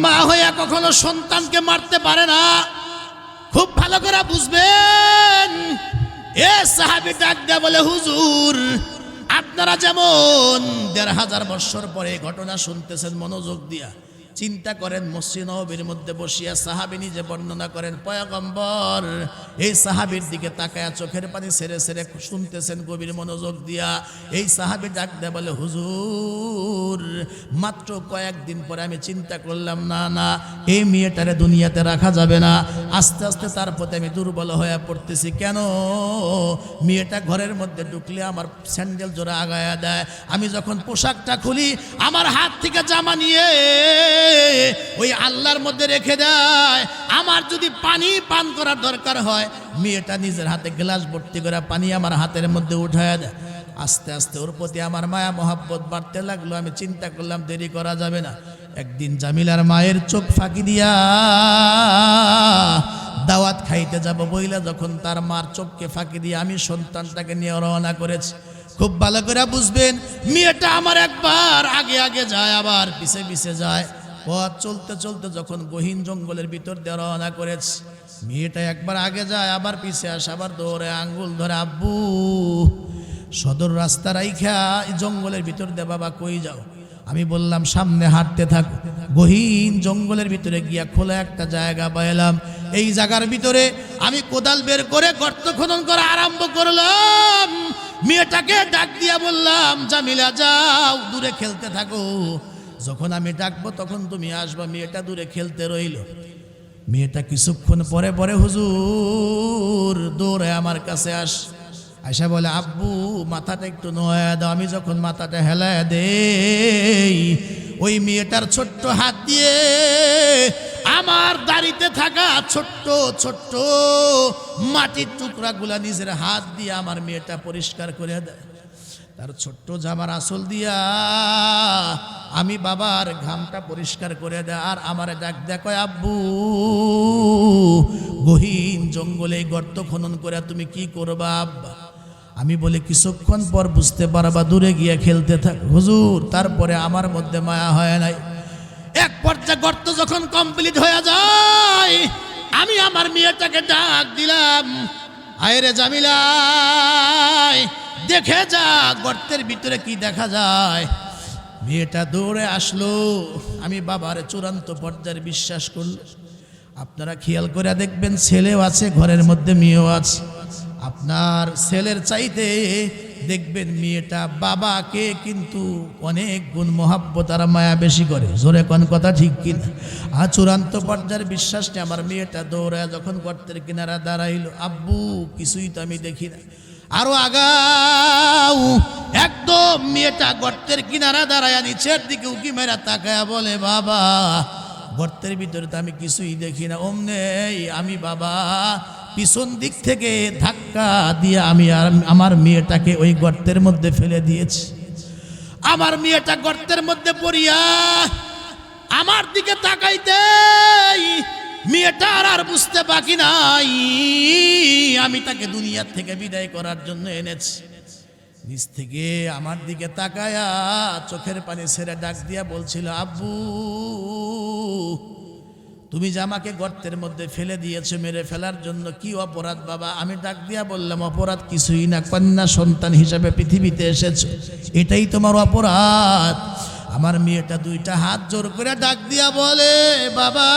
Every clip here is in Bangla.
মা হইয়া কখনো সন্তানকে মারতে পারে না। খুব ভালো করে বুঝবেন। এ সাহাবী ডাক দেয়া বলে, হুজুর আপনারা যেমন ১৫০০ বছর পরে ঘটনা শুনতেছেন, মনোযোগ দিয়া চিন্তা করেন। মসজিদ নববীর মধ্যে বসিয়া সাহাবী নিজে বর্ণনা করেন, পয়গম্বর এই সাহাবীর দিকে তাকায়া চোখের পানি ছেড়ে ছেড়ে শুনতেছেন গভীর মনোযোগ দিয়া। এই সাহাবী ডাক দেয়া বলে, হুজুর মাত্র কয়েকদিন পরে আমি চিন্তা করলাম, না না এই মেয়েটারে দুনিয়াতে রাখা যাবে না। আস্তে আস্তে তার প্রতি আমি দুর্বল হয়ে পড়তেছি। কেন? মেয়েটা ঘরের মধ্যে ঢুকলে আমার স্যান্ডেল জোড়া আগায়া দেয়। আমি যখন পোশাকটা খুলি আমার হাত থেকে জামা নিয়ে ওই আল্লাহর মধ্যে রেখে দেয়। আমার যদি পানি পান করার দরকার হয়, মেয়েটা নিজের হাতে গ্লাস ভর্তি করে পানি আমার হাতের মধ্যে উঠায় দেয়। আস্তে আস্তে ওর প্রতি আমার মায়া মহব্বত বাড়তে লাগলো। আমি চিন্তা করলাম দেরি করা যাবে না। একদিন জামিলার মায়ের চোখ ফাঁকি দিয়া দাওয়াত খাইতে যাব বইলা যখন তার মার চোখকে ফাঁকি দিয়ে আমি সন্তানটাকে নিয়ে রওনা করেছি। খুব ভালো করে বুঝবেন, মেয়েটা আমার একবার আগে আগে যায়, আবার পিছে পিছে যায়। পথ চলতে চলতে যখন গহীন জঙ্গলের ভিতর দিয়ে রওনা করেছি, মেয়েটা একবার আগে যায়, আবার পিছে আসে, আবার দৌড়ে আঙ্গুল ধরে, আব্বু সদর রাস্তা রাইখা জঙ্গলের ভিতর দিয়ে বাবা কই যাও? আমি বললাম সামনে হাঁটতে থাকো। গহীন জঙ্গলের ভিতরে গিয়া খোলা একটা জায়গা পাইলাম। এই জায়গার ভিতরে আমি কোদাল বের করে গর্ত খনন করা আরম্ভ করলাম। মেয়েটাকে ডাক দিয়া বললাম, জামিলা যাও, দূরে খেলতে থাকো, যখন আমি ডাকবো তখন তুমি আসবা। মেয়েটা দূরে খেলতে রইল। মেয়েটা কিছুক্ষণ পরে পরে হুজুর দৌড়ে আমার কাছে আয়সা বলে, আব্বু মাথাটা একটু নোয়া দাও। আমি যখন মাথাটা হেলায় দেই, ওই মেয়েটার ছোট্ট হাত দিয়ে আমার দাড়িতে থাকা ছোট্ট ছোট্ট মাটির টুকরাগুলা নিজের হাত দিয়ে আমার মেয়েটা পরিষ্কার করে দেয়। তার ছোট্ট জামার আঁচল দিয়া আমি বাবার ঘামটা পরিষ্কার করে দেয়। আর আমার ডাক দেখো, আব্বু গহীন জঙ্গলে গর্ত খনন করে তুমি কি করবা আব্বা? আমি বলি কিছুক্ষণ পর বুঝতে পারবা, দূরে গিয়ে খেলতে থাক। হুজুর তারপরে আমার মধ্যে মায়া হয় নাই। এক পর্যায়ে গর্ত যখন কমপ্লিট হয়ে যায়, আমি আমার মেয়েটাকে ডাক দিলাম, আয়রে জামিলা দেখে যা গর্তের ভিতরে কি দেখা যায়। মেয়েটা দৌড়ে আসলো। আমি বাবার চূড়ান্ত পর্যায়ে বিশ্বাস করলো। আপনারা খেয়াল করে দেখবেন, ছেলেও আছে ঘরের মধ্যে, মেয়েও আছে। আপনার ছেলের চাইতে দেখবেন মেয়েটা বাবাকে কিন্তু অনেক গুণ মহাব্বত আর মায়া বেশি করে। জোরে কোন কথা ঠিক কিনা? আর চূড়ান্ত পর্যায়ের বিশ্বাসটা আমার মেয়েটা দৌড়ায় যখন গর্তের কিনারা দাঁড়াইলো, আব্বু কিছুই তো আমি দেখি না। আরো আগাও, একদম মেয়েটা গর্তের কিনারা দাঁড়ায় নিচের দিকে উকি মেরা তাকায়া বলে, বাবা গর্তের ভিতরে তো আমি কিছুই দেখি না। অমনে আমি বাবা পিছন দিক থেকে ধাক্কা দিয়ে আমি আর আমার মেয়েটাকে ওই গর্তের মধ্যে ফেলে দিয়েছি। আমার মেয়েটা গর্তের মধ্যে পড়িয়া আমার দিকে তাকাইতে মেয়েটা আর বুঝতে বাকি নাই আমি তাকে দুনিয়া থেকে বিদায় করার জন্য এনেছি। নিচ থেকে আমার দিকে তাকায়া চোখের পানি ছেড়ে ডাক দিয়া বলছিল, আব্বু তুমি যে আমাকে গর্তের মধ্যে ফেলে দিয়েছো মেরে ফেলার জন্য, কি অপরাধ বাবা? আমি ডাক দিয়া বললাম, অপরাধ কিছুই না, কন্যা সন্তান হিসাবে পৃথিবীতে এসেছো, এটাই তোমার অপরাধ। আমার মেয়েটা দুইটা হাত জোর করে ডাক দিয়া বলে, বাবা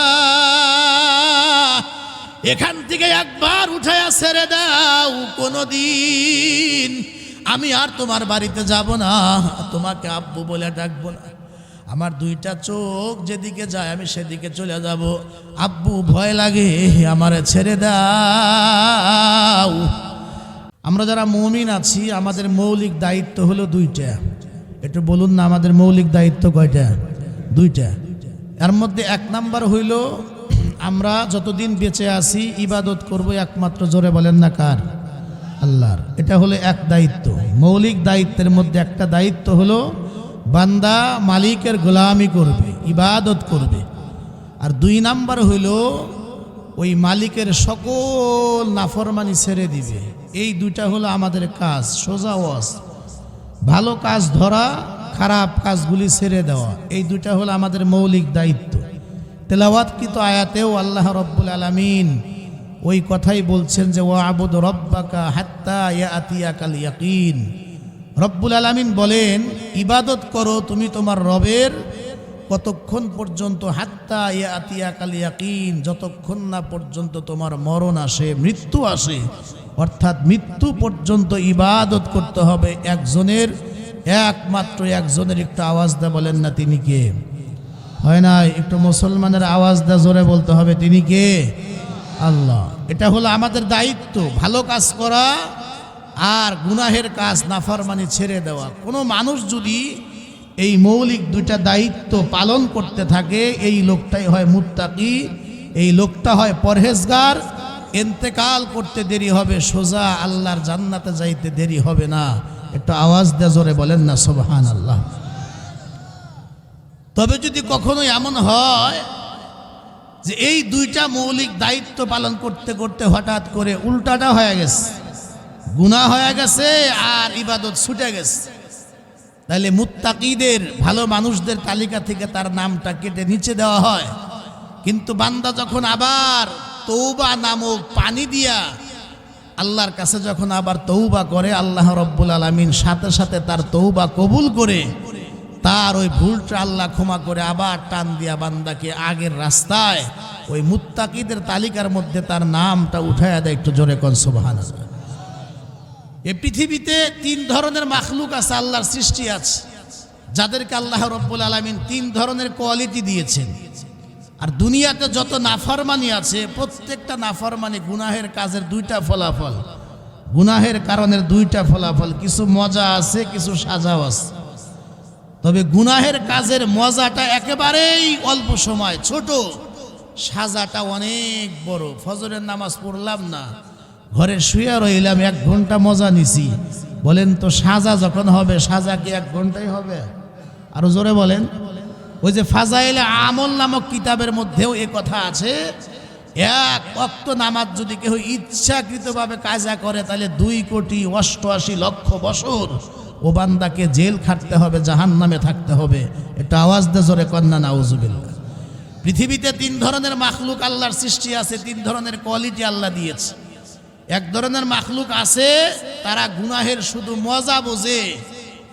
এখান থেকে একবার উঠায়া ছেড়ে দাও, কোনোদিন আমি আর তোমার বাড়িতে যাব না, তোমাকে আব্বু বলে ডাকবো না। আমার দুইটা চোখ যেদিকে যায় আমি সেদিকে চলে যাব। আব্বু ভয় লাগে, আমারে ছেড়ে দাও। আমরা যারা মুমিন আছি আমাদের মৌলিক দায়িত্ব হলো দুইটা। একটু বলুন না, আমাদের মৌলিক দায়িত্ব কয়টা? দুইটা। এর মধ্যে এক নাম্বার হইল, আমরা যতদিন বেঁচে আছি ইবাদত করব একমাত্র, জোরে বলেন না কার? আল্লাহর। এটা হলো এক দায়িত্ব। মৌলিক দায়িত্বের মধ্যে একটা দায়িত্ব হলো বান্দা মালিকের গোলামি করবে, ইবাদত করবে। আর দুই নাম্বার হইল ওই মালিকের সকল নাফরমানি ছেড়ে দিবে। এই দুইটা হলো আমাদের কাজ, সোজা ওয়াজ। ভালো কাজ ধরা, খারাপ কাজগুলি ছেড়ে দেওয়া, এই দুইটা হলো আমাদের মৌলিক দায়িত্ব। তেলাওয়াতকৃত আয়াতেও আল্লাহ রব্বুল আলামিন ওই কথাই বলছেন যে ওয়াবুদ রব্বাকা হাত্তা ইয়াতিয়াকাল ইয়াকিন। রব্বুল আলামিন বলেন ইবাদত করো তুমি তোমার রবের কতক্ষণ পর্যন্ত, হাত্তা ইয়াতিয়াকাল ইয়াকিন, যতক্ষণ না পর্যন্ত তোমার মরণ আসে, মৃত্যু আসে। অর্থাৎ মৃত্যু পর্যন্ত ইবাদত করতে হবে একজনের, একমাত্র একজনের। একটু আওয়াজ দা বলেন না তিনি কে? হয় না, একটু মুসলমানের আওয়াজ দা জোরে বলতে হবে তিনি কে? আল্লাহ। এটা হলো আমাদের দায়িত্ব, ভালো কাজ করা আর গুনাহের কাজ নাফরমানি ছেড়ে দেওয়া। কোনো মানুষ যদি এই মৌলিক দুইটা দায়িত্ব পালন করতে থাকে, এই লোকটাই হয় মুত্তাকি, এই লোকটা হয় পরহেজগার। ইন্তেকাল করতে দেরি হবে, সোজা আল্লাহর জান্নাতে যাইতে দেরি হবে না। একটু আওয়াজ দিয়ে জোরে বলেন না সুবহানাল্লাহ। তবে যদি কখনো এমন হয় যে এই দুইটা মৌলিক দায়িত্ব পালন করতে করতে হঠাৎ করে উল্টাটা হয়ে গেছে, গুনাহ হয়ে গেছে আর ইবাদত ছুটে গেছে, তাহলে মুত্তাকিদের, ভালো মানুষদের তালিকা থেকে তার নামটা কেটে নিচে দেওয়া হয়। কিন্তু বান্দা যখন আবার তৌবা নামক পানি দিয়া আল্লাহর কাছে যখন আবার তৌবা করে, আল্লাহ রব্বুল আলামিন সাথে সাথে তার তৌবা কবুল করে তার ওই ভুলটা আল্লাহ ক্ষমা করে আবার টান দিয়া বান্দাকে আগের রাস্তায়, ওই মুত্তাকিদের তালিকার মধ্যে তার নামটা উঠায়া দেয়। একটু জোরে কোন সুবহানাল্লাহ। এই পৃথিবীতে তিন ধরনের মাখলুক আছে, আল্লাহর সৃষ্টি আছে, যাদেরকে আল্লাহ রব্বুল আলামিন তিন ধরনের কোয়ালিটি দিয়েছেন। আর দুনিয়াতে যত নাফরমানি আছে, প্রত্যেকটা নাফরমানি গুনাহের কাজের দুইটা ফলাফল, গুনাহের কারণের দুইটা ফলাফল। কিছু মজা আছে, কিছু সাজাও আছে। তবে গুনাহের কাজের মজাটা একেবারেই অল্প সময়, ছোট, সাজাটা অনেক বড়। ফজরের নামাজ পড়লাম না, ঘরে শুয়ে রইলাম, 1 ঘন্টা মজা নিছি। বলেন তো সাজা যখন হবে, সাজা কি 1 ঘন্টাই হবে? আরো জোরে বলেন। ওই যে ফাজাইলে আমল নামক কিতাবের মধ্যেও এ কথা আছে, 1 ওয়াক্ত নামাজ যদি কেউ ইচ্ছাকৃতভাবে কাজা করে, তাহলে 2,88,00,000 বছর ও বান্দাকে জেল খাটতে হবে, জাহান্নামে থাকতে হবে। এটা আওয়াজ দে জোরে কন্যা নাউজুবিল্লাহ। পৃথিবীতে 3 ধরনের মাখলুক আল্লাহর সৃষ্টি আছে, 3 ধরনের কোয়ালিটি আল্লাহ দিয়েছে। এক ধরনের মাখলুক আছে, তারা গুনাহের শুধু মজা বোঝে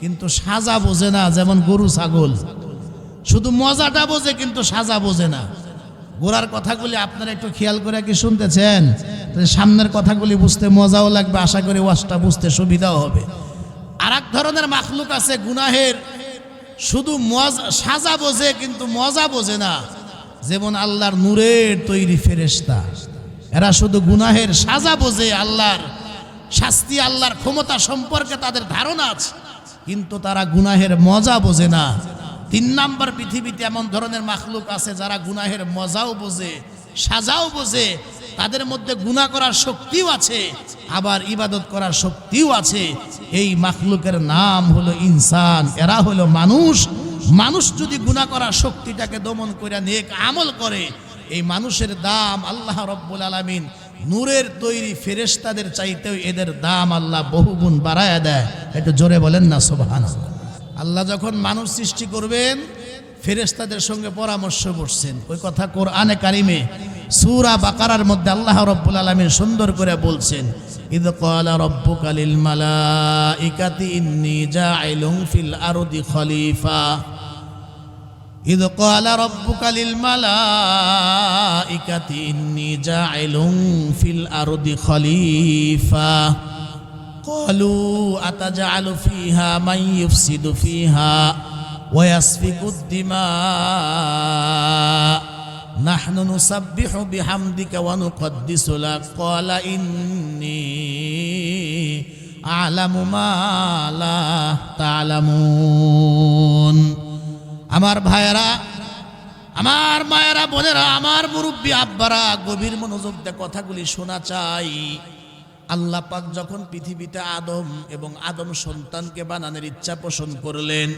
কিন্তু সাজা বোঝে না। যেমন গরু ছাগল, শুধু মজাটা বোঝে কিন্তু সাজা বোঝে না। গোড়ার কথাগুলি আপনারা একটু খেয়াল করে কি শুনতেছেন? সামনের কথাগুলি বুঝতে মজাও লাগবে, আশা করি ওয়াজটা বুঝতে সুবিধাও হবে। আর এক ধরনের মাখলুক আছে, গুনাহের শুধু সাজা বোঝে কিন্তু মজা বোঝে না। যেমন আল্লাহর নূরের তৈরি ফেরেশতা, এরা শুধু গুনাহের সাজা বোঝে, আল্লাহর শাস্তি, আল্লাহর ক্ষমতা সম্পর্কে তাদের ধারণা আছে, কিন্তু তারা গুনাহের মজা বোঝে না। 3 নাম্বার, পৃথিবীতে এমন ধরনের মাখলুক আছে যারা গুনাহের মজাও বোঝে, সাজাও বোঝে। তাদের মধ্যে গুনাহ করার শক্তিও আছে, আবার ইবাদত করার শক্তিও আছে। এই মাখলুকের নাম হলো ইনসান, এরা হলো মানুষ। মানুষ যদি গুনাহ করার শক্তিটাকে দমন করে নেক আমল করে, এই মানুষের দাম আল্লাহ রব্বুল আলামিন নূরের তৈরি ফেরেশতাদের চাইতেও এদের দাম আল্লাহ বহুগুণ বাড়ায়া দেয়। একটু জোরে বলেন না সুবহানাল্লাহ। আল্লাহ যখন মানুষ সৃষ্টি করবেন, ফেরেশতাদের সঙ্গে পরামর্শ করছেন। ওই কথা কোরআনে কারিমে সূরা বাকারার মধ্যে আল্লাহ রব্বুল আলামিন সুন্দর করে বলছেন, ইয ক্বালা রাব্বুকা লিল মালাইকাতি ইন্নী জাইলুন ফিল আরদি খলিফা। ইয ক্বালা রাব্বুকা লিল মালাইকাতি ইন্নী জাইলুন ফিল আরদি খলিফা। ক্বালু আতাজআলু ফিহা মান ইউফসিদু ফিহা ওয়া ইয়াসফিকুদ দিমা নাহনু নুসাব্বিহু বিহামদিকা ওয়া নুকদ্দিসু লাক। ক্বালা ইন্নী আ'লামু মা লা তা'লামুন। আমার ভাইয়েরা, আমার মায়েরা, বোনেরা, আমার মুরব্বী আব্বারা, গভীর মনোযোগ দিয়ে কথাগুলি শোনা চাই। আল্লাহ পাক যখন পৃথিবীতে আদম এবং আদম সন্তানকে বানানোর ইচ্ছা পোষণ করলেন,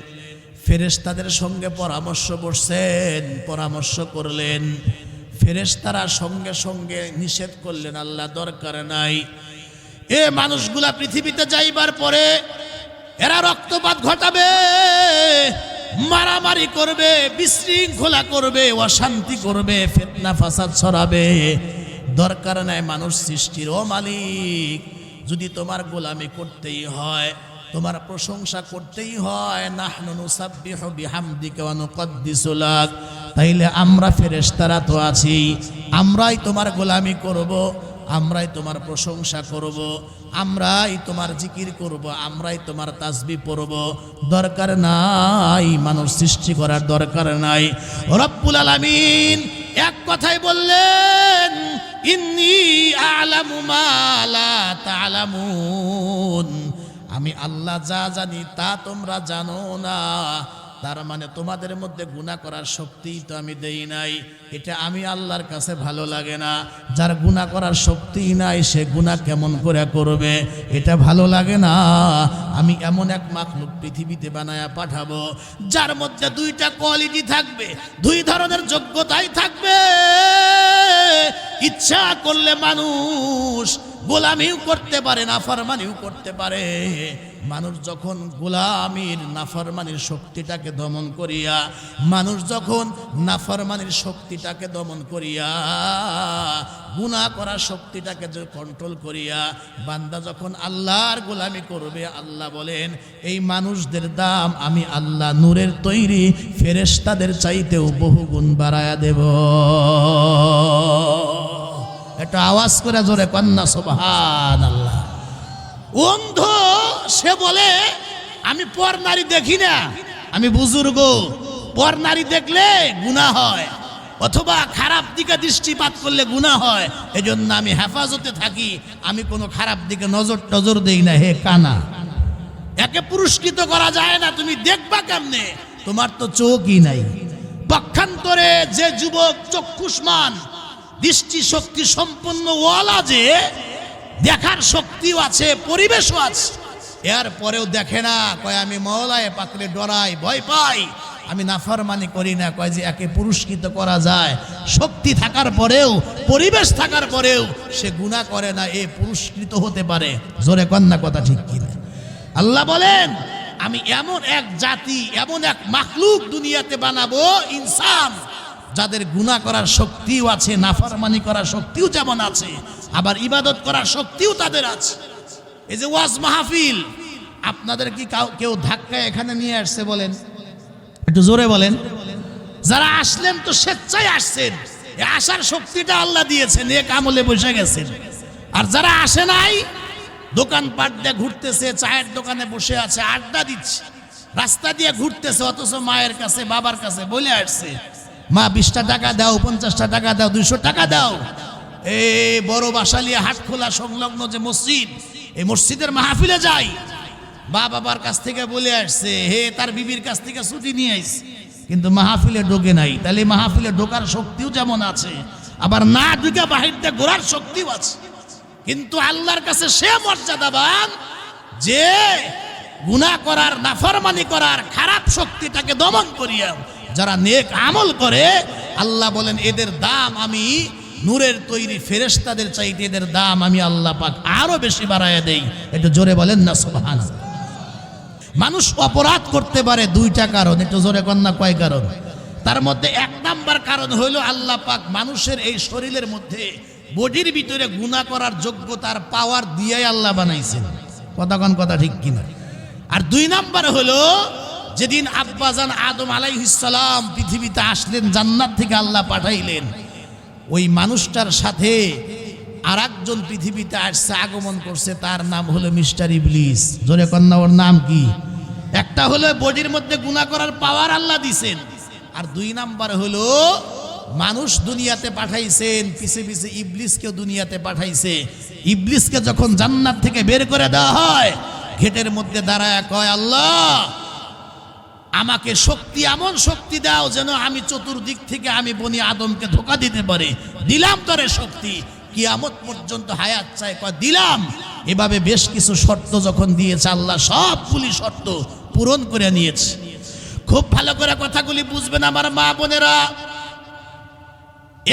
ফেরেশতাদের সঙ্গে পরামর্শ করছেন, পরামর্শ করলেন। ফেরেশতারা সঙ্গে সঙ্গে নিষেধ করলেন, আল্লাহ দরকার নাই, এ মানুষগুলা পৃথিবীতে যাইবার পরে এরা রক্তপাত ঘটাবে, মারামারি করবে, বিশৃঙ্খলা করবে, অশান্তি করবে, ফিতনা ফাসাদ ছড়াবে। দরকার নাই মানুষ সৃষ্টির। ও মালিক, যদি তোমার গোলামি করতেই হয়, তোমার প্রশংসা করতেই হয়, নাহনু নুসাব্বিহু বিহামদিকা ওয়া নুকদ্দিসু লাক, তাইলে আমরা ফেরেশতারা তো আছি, আমরাই তোমার গোলামি করব, আমরাই তোমার প্রশংসা করব, আমরাই তোমার জিকির করব, আমরাই তোমার তাসবিহ পড়ব। দরকার নাই মানুষ সৃষ্টি করার, দরকার নাই। রব্বুল আলামিন এক কথাই বললেন, ইন্নী আ'লামু মা লা তা'লামুন, আমি আল্লাহ যা জানি তা তোমরা জানো না। তার মানে তোমাদের মধ্যে গুনাহ করার শক্তি তো আমি দেই নাই, এটা আমি আল্লাহর কাছে ভালো লাগে না। যার গুনাহ করার শক্তি নাই সে গুনাহ কেমন করে করবে, এটা ভালো লাগে না। আমি এমন এক মাখলুক পৃথিবীতে বানায়া পাঠাবো যার মধ্যে দুইটা কোয়ালিটি থাকবে, দুই ধরনের যোগ্যতাই থাকবে। ইচ্ছা করলে মানুষ গোলামিও করতে পারে, নাফরমানিও করতে পারে। মানুষ যখন গোলামির নাফরমানির শক্তিটাকে দমন করিয়া, মানুষ যখন নাফরমানির শক্তিটাকে দমন করিয়া, গুনাহ করার শক্তিটাকে কন্ট্রোল করিয়া বান্দা যখন আল্লাহর গোলামি করবে, আল্লাহ বলেন এই মানুষদের দাম আমি আল্লাহ নূরের তৈরি ফেরেশতাদের চাইতেও বহুগুণ বাড়ায়া দেব। একটা আওয়াজ করে জোরে কন্যা সুবহানাল্লাহ। অন্ধ সে বলে আমি পর নারী দেখি না, আমি বুজুর্গ, পর নারী দেখলে গুনাহ হয়, অথবা খারাপ দিকে দৃষ্টিপাত করলে গুনাহ হয়, এজন্য আমি হেফাজতে থাকি, আমি কোনো খারাপ দিকে নজর দেই না। হে কানা, একে পুরস্কৃত করা যায় না, তুমি দেখবা কেমনে? তোমার তো চোখই নাই। পক্ষান্তরে যে যুবক চক্ষুষ্মান, দৃষ্টি শক্তি সম্পন্ন ওয়ালা, যে দেখার শক্তিও আছে, পরিবেশও আছে, এরপরেও দেখে না, কয় আমি মওলায়ে পাকরে ডরাই, ভয় পাই, আমি নাফরমানি করি না, কয় যে একে পুরস্কৃত করা যায়। শক্তি থাকার পরেও, পরিবেশ থাকার পরেও সে গুনাহ করে না, এ পুরস্কৃত হতে পারে। জোরে কন্যা কথা ঠিক কিনা? আল্লাহ বলেন আমি এমন এক জাতি, এমন এক মাখলুক দুনিয়াতে বানাবো, ইনসান, যাদের গুনাহ করার শক্তিও আছে, নাফরমানি করার শক্তিও যেমন আছে, আবার ইবাদত করার শক্তিও তাদের আছে। এই যে ওয়াজ মাহফিল, আপনাদের কি কেউ ধাক্কায় এখানে নিয়ে আসছে বলেন? একটু জোরে বলেন। যারা আসলেন তো স্বেচ্ছায় আসছেন, এই আসার শক্তিটা আল্লাহ দিয়েছেন, এক আমলে বসে গেছেন। আর যারা আসে নাই, দোকানপাট দিয়ে ঘুরতেছে, চায়ের দোকানে বসে আছে, আড্ডা দিচ্ছে, রাস্তা দিয়ে ঘুরতেছে, অথচ মায়ের কাছে বাবার কাছে বলে আসছে, মা 20টা টাকা দাও, 50টা টাকা দাও, 200 টাকা দাও। এই বড় বাসালিয়া হাটখোলা সংলগ্ন যে মসজিদ, এই মসজিদের মাহফিলে যাই, বাবার কাছ থেকে বলে আসছে, হে তার বিবির কাছ থেকে ছুটি নিয়ে আইছে, কিন্তু মাহফিলে ঢোকে নাই। তাহলে মাহফিলে ঢোকার শক্তিও যেমন আছে, আবার না ঢুকে বাহিরতে ঘোরার শক্তিও আছে। কিন্তু আল্লাহর কাছে সে মর্যাদাবান যে গুনাহ করার, নাফরমানি করার খারাপ শক্তিটাকে দমন করিয়া যারা নেক আমল করে, আল্লাহ বলেন এদের দাম আমি নূরের তৈরি ফেরেশতাদের চাইতে এদের দাম আমি আল্লাহ পাক আরো বেশি বাড়ায়া দেই। একটু জোরে বলেন না সুবহানাল্লাহ। মানুষ অপরাধ করতে পারে দুইটা কারণ, একটু জোরে কন্যা কয় কারণ? তার মধ্যে 1 নাম্বার কারণ হইল আল্লাহ পাক মানুষের এই শরীরের মধ্যে, বডির ভিতরে গুনাহ করার যোগ্যতার পাওয়ার দিয়েই আল্লাহ বানাইছেন। কথা ঠিক কিনা? আর 2 নাম্বার হলো যেদিন আব্বাজান আদম আলাইহিস সালাম পৃথিবীতে আসলেন, জান্নাত থেকে আল্লাহ পাঠাইলেন, ওই মানুষটার সাথে আরেকজন পৃথিবীতে আসছে, আগমন করছে, তার নাম হলো মিস্টার ইবলিস। জোরে কন্যা, ওর নাম কি? একটা হলো বডির মধ্যে গুনাহ করার পাওয়ার আল্লাহ দিছেন, আর 2 নাম্বার হলো মানুষ দুনিয়াতে পাঠাইছেন, পিছে পিছে ইবলিসকেও দুনিয়াতে পাঠাইছে। ইবলিসকে যখন জান্নাত থেকে বের করে দেওয়া হয়, গেটের মধ্যে দাঁড়ায় কয়, আল্লাহ আমাকে শক্তি, এমন শক্তি দাও যেন আমি চতুর্দিক থেকে আমি বনি আদমকে ধোঁকা দিতে পারি। দিলাম তোরে শক্তি, কিয়ামত পর্যন্ত হায়াত চাই, কয় দিলাম। এভাবে বেশ কিছু শর্ত যখন দিয়েছে আল্লাহ, সবগুলি শর্ত পূরণ করে নিয়েছে। খুব ভালো করে কথাগুলি বুঝবেন আমার মা বোনেরা।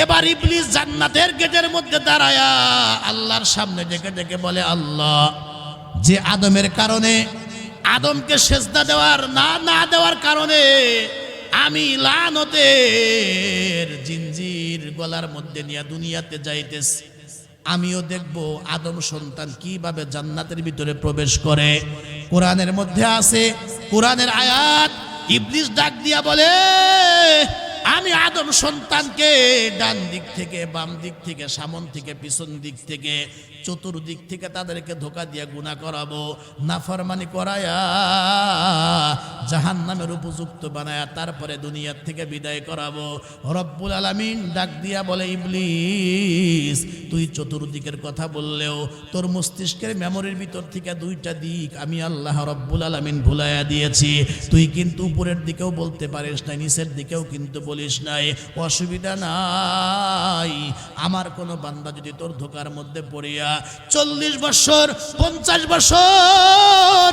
এবার ইবলিস জান্নাতের গেটের মধ্যে দাঁড়ায়া আল্লাহর সামনে ডেকে ডেকে বলে, আল্লাহ যে আদমের কারণে আদমকে সেজদা দেওয়ার না দেওয়ার কারণে আমি লানতের জিনজির গলার মধ্যে নিয়ে দুনিয়াতে যাইতেছি। আমিও দেখব আদম সন্তান কিভাবে জান্নাতের ভিতরে প্রবেশ করে। কোরআনের মধ্যে আছে, কোরআনের আয়াত, ইবলিস ডাক দিয়া বলে, আমি আদম সন্তানকে ডান দিক থেকে, বাম দিক থেকে, সামন থেকে, পিছন দিক থেকে, চতুর্দিক থেকে তাদেরকে ধোকা দিয়ে গুনাহ করাবো, নাফরমানি করায়া জাহান্নামের উপযুক্ত বানায়া তারপরে দুনিয়ার থেকে বিদায় করাবো। রব্বুল আলামিন ডাক দিয়া বলে, ইবলিস তুই চতুর্দিকের কথা বললেও তোর মস্তিষ্কের মেমোরির ভিতর থেকে দুইটা দিক আমি আল্লাহ রব্বুল আলামিন ভুলাইয়া দিয়েছি। তুই কিন্তু উপরের দিকেও বলতে পারিস নাই, নিচের দিকেও কিন্তু বলিস নাই। অসুবিধা নাই, আমার কোনো বান্দা যদি তোর ধোকার মধ্যে পড়িয়া 40 বছর, 50 বছর,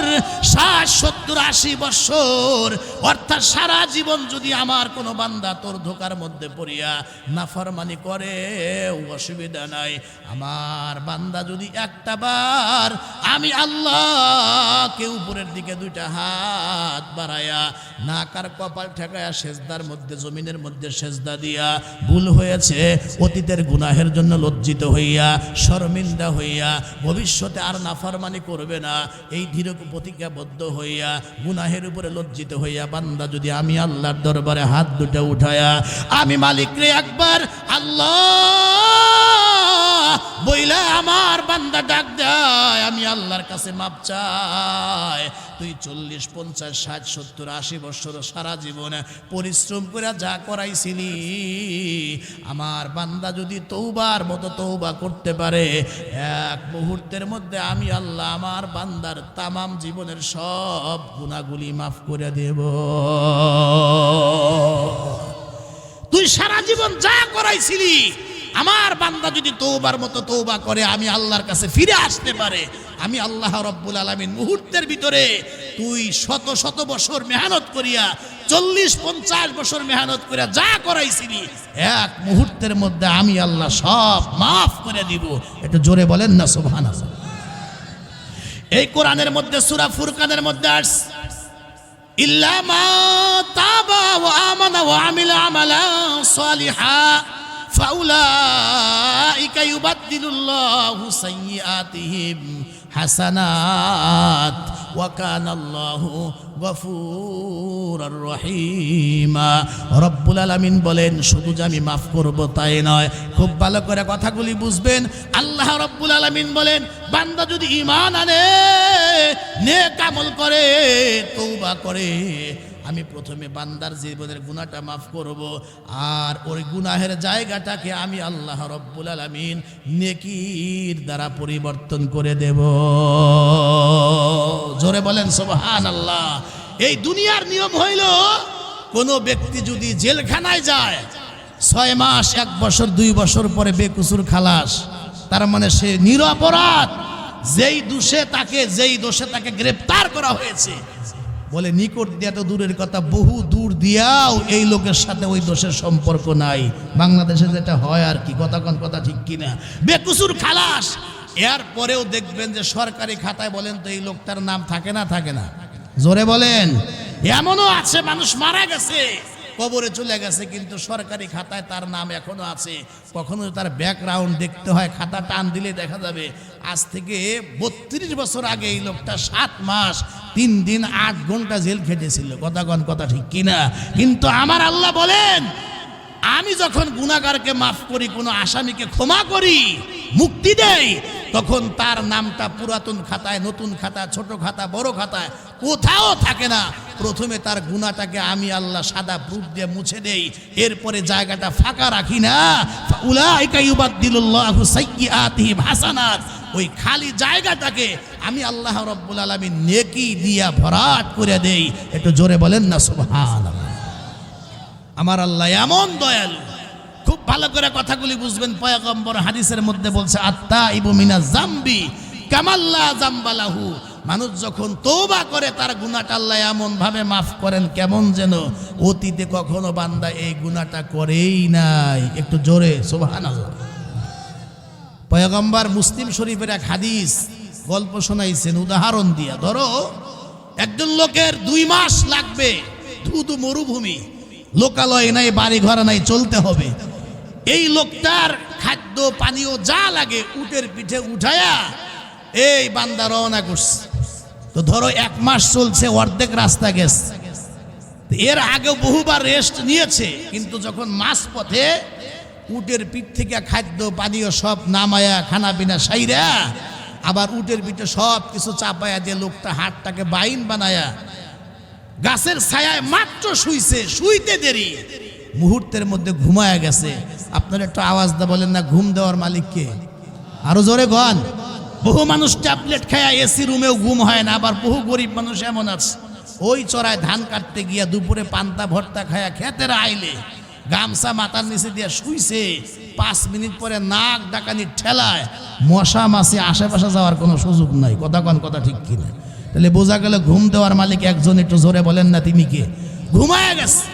60, 70, 80 বছর, অর্থাৎ সারা জীবন যদি আমার কোনো বান্দা তোর ধোকার মধ্যে পড়িয়া নাফরমানি করে, অসুবিধা নাই। আমার বান্দা যদি একটা বার আমি আল্লাহকে উপরের দিকে দুইটা হাত বাড়ায়া নাকার কপাল ঠেকায়া সেজদার মধ্যে, জমিনের মধ্যে সেজদা দিয়া ভুল হয়েছে, অতীতের গুনাহের জন্য লজ্জিত হইয়া, শর্মিন্দা হইয়া, ভবিষ্যতে আর নাফরমানি করবে না, এই দৃঢ় প্রতিজ্ঞাবদ্ধ হইয়া, গুনাহের উপরে লজ্জিত হইয়া বান্দা যদি আমি আল্লাহর দরবারে হাত দুটো উঠায়া আমি মালিক রে একবার আল্লাহ বইলা আমার বান্দা ডাক দেয়, আমি আল্লাহর কাছে মাপ চাই। তুই 40, 50, 60, 70, 80 বছর সারা জীবনে পরিশ্রম করে যা করাইছিলি, আমার বান্দা যদি তওবার মতো তওবা করতে পারে, এক মুহূর্তের মধ্যে আমি আল্লাহ আমার বান্দার তামাম জীবনের সব গুনাহগুলি মাফ করে দেব। তুই সারা জীবন যা করাইছিলি, আমার বান্দা যদি তওবার মতো তওবা করে, আমি আল্লাহর কাছে ফিরে আসতে পারে, আমি আল্লাহ রব্বুল আলামিন মুহূর্তের ভিতরে তুই শত শত বছর মেহনত করিয়া 40, 50 বছর মেহনত করিয়া যা করাইছিলি, এক মুহূর্তের মধ্যে আমি আল্লাহ সব মাফ করে দিব। একটু জোরে বলেন না সুবহানাল্লাহ। এই কোরআনের মধ্যে সূরা ফুরকানের মধ্যে আসছে, ইল্লা মা তাবা ওয়া আমানা ওয়া আমিলা আমালান সালিহা ফাউলাইকা ইউবাদদিলুল্লাহু সাইয়্যাতিহিম হাসানাত ওয়া কানাল্লাহু গফুরুর রহিমা। রব্বুল আলামিন বলেন, শুধু যে আমি মাফ করব তাই নয়, খুব ভালো করে কথাগুলি বুঝবেন। আল্লাহ রব্বুল আলামিন বলেন, বান্দা যদি ঈমান আনে, নেক আমল করে, তওবা করে, আমি প্রথমে বান্দার জীবনের গুনাহটা মাফ করব, আর ওই গুনাহের জায়গাটাকে আমি আল্লাহ রব্বুল আলামিন নেকির দ্বারা পরিবর্তন করে দেব। জোরে বলেন সুবহানাল্লাহ। এই দুনিয়ার নিয়ম হইল, কোন ব্যক্তি যদি জেলখানায় যায় 6 মাস, 1 বছর, 2 বছর পরে বেকসুর খালাস, তার মানে সে নিরপরাধ। যেই দোষে তাকে গ্রেফতার করা হয়েছে, বলে নিকট দিয়া তো দূরের কথা, বহু দূর দিয়াও এই লোকের সাথে ওই দোষের সম্পর্ক নাই। বাংলাদেশে যেটা হয় আর কি, কথা ঠিক কিনা, বেকসুর খালাস। এর পরেও দেখবেন যে সরকারি খাতায় বলেন তো এই লোকটার নাম থাকে না, জোরে বলেন। এমনও আছে মানুষ মারা গেছে, কবরে চলে গেছে, কিন্তু সরকারি খাতায় তার নাম এখনো আছে। কখনো তার ব্যাকগ্রাউন্ড দেখতে হয়, খাতা টান দিলে দেখা যাবে আজ থেকে 32 বছর আগে এই লোকটা 7 মাস 3 দিন 8 ঘন্টা জেল খেটেছিল। কথা ঠিক কিনা? কিন্তু আমার আল্লাহ বলেন, আমি যখন গুনাহগারকে মাফ করি, কোনো আসামিকে ক্ষমা করি, মুক্তি দেই, তখন তার নামটা পুরাতন খাতায়, নতুন খাতায়, ছোট খাতা, বড় খাতায় কোথাও থাকে না। প্রথমে তার গুনাহটাকে আমি আল্লাহ সাদা প্রুফ দিয়ে মুছে দেই, এরপরে জায়গাটা ফাঁকা রাখি না। উলাইকা ইউবাদদিলুল্লাহু সাইয়্যাতিহিম হাসানাত, ওই খালি জায়গাটাকে আমি আল্লাহ রব্বুল আলামিন নেকি দিয়া ভরাট করে দেই। একটু জোরে বলেন না সুবহানাল্লাহ। আমার আল্লাহ এমন দয়ালু। খুব ভালো করে কথাগুলি বুঝবেন। পয়গম্বর হাদিসের মধ্যে বলছে, আত্তাইবু মিনাজ জামবি কামাল্লা জামবালাহু। মানুষ যখন তওবা করে তার গুনাহটা আল্লাহ এমন ভাবে মাফ করেন, কেমন যেন অতীতে কখনো বান্দা এই গুনাহটা করেই নাই। একটু জোরে সুবহানাল্লাহ। পয়গম্বর মুসলিম শরীফের এক হাদিস গল্প শোনাইছেন উদাহরণ দিয়া। ধরো একজন লোকের 2 মাস লাগবে, ধুধু মরুভূমি, লোকালয় নাই, বাড়ি ঘর নাই, চলতে হবে। এই লোকটার খাদ্য পানীয় যা লাগে উটের পিঠে উঠায়া এই বান্দা রওনা করছে। তো ধরো 1 মাস চলছে, অর্ধেক রাস্তা গেছে। এর আগেও বহুবার রেস্ট নিয়েছে, কিন্তু যখন মাস পথে উটের পিঠ থেকে খাদ্য পানীয় সব নামায়া, খানা পিনা সাইরা, আবার উটের পিঠে সব কিছু চাপায়া দিয়ে লোকটা হাতটাকে বাইন বানায়া গাছের ছায়ায় মাত্র শুইছে, শুইতে দেরি, মুহূর্তের মধ্যে ঘুমায়া গেছে। আপনারা একটু আওয়াজ দা বলেন না, ঘুম দেওয়ার মালিককে আরো জোরে গন। বহু মানুষ ট্যাবলেট খায়া এসি রুমেও ঘুম হয় না, আবার বহু গরিব মানুষ এমন আছে ওই চড়ায় ধান কাটতে গিয়া দুপুরে পান্তা ভর্তা খায়া খেতের আইলে গামছা মাথার নিচে দিয়ে শুইছে, 5 মিনিট পরে নাক ডাকানির ঠেলায় মশা মাছি আশেপাশে যাওয়ার কোনো সুযোগ নাই। কথা কন, কথা ঠিক কিনা? তাহলে বোঝা গেল ঘুম দেওয়ার মালিক একজন। একটু জোরে বলেন না, তিনি কে? ঘুমায়া গেছে।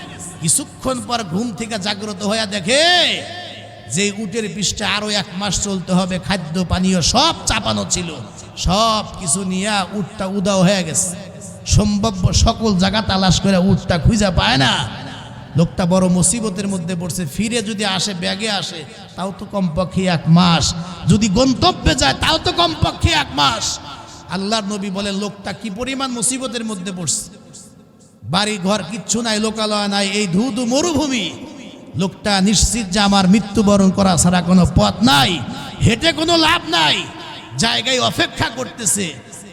কিছুক্ষণ পর ঘুম থেকে জাগ্রত হয়ে দেখে যে উটের পৃষ্ঠে আরো 1 মাস চলতে হবে, খাদ্য পানীয় সব চাপানো ছিল, সব কিছু নিয়ে উটটা উদাও হয়ে গেছে। সম্ভাব্য সকল জায়গা তালাশ করে উটটা খুঁজে পায় না। লোকটা বড় মুসিবতের মধ্যে পড়ছে। ফিরে যদি আসে, ব্যাগে আসে, তাও তো কমপক্ষে 1 মাস, যদি গন্তব্যে যায় তাও তো কমপক্ষে 1 মাস। আল্লাহর নবী বলেন লোকটা কি পরিমাণ মুসিবতের মধ্যে পড়ছে। বাড়ি ঘর কিচ্ছু নাই, লোকালয় নাই, এই ধুধু মরুভূমি। লোকটা নিশ্চিত যে আমার মৃত্যুবরণ করা ছাড়া কোনো পথ নাই, হেঁটে কোনো লাভ নাই, জায়গায় অপেক্ষা করতেছে।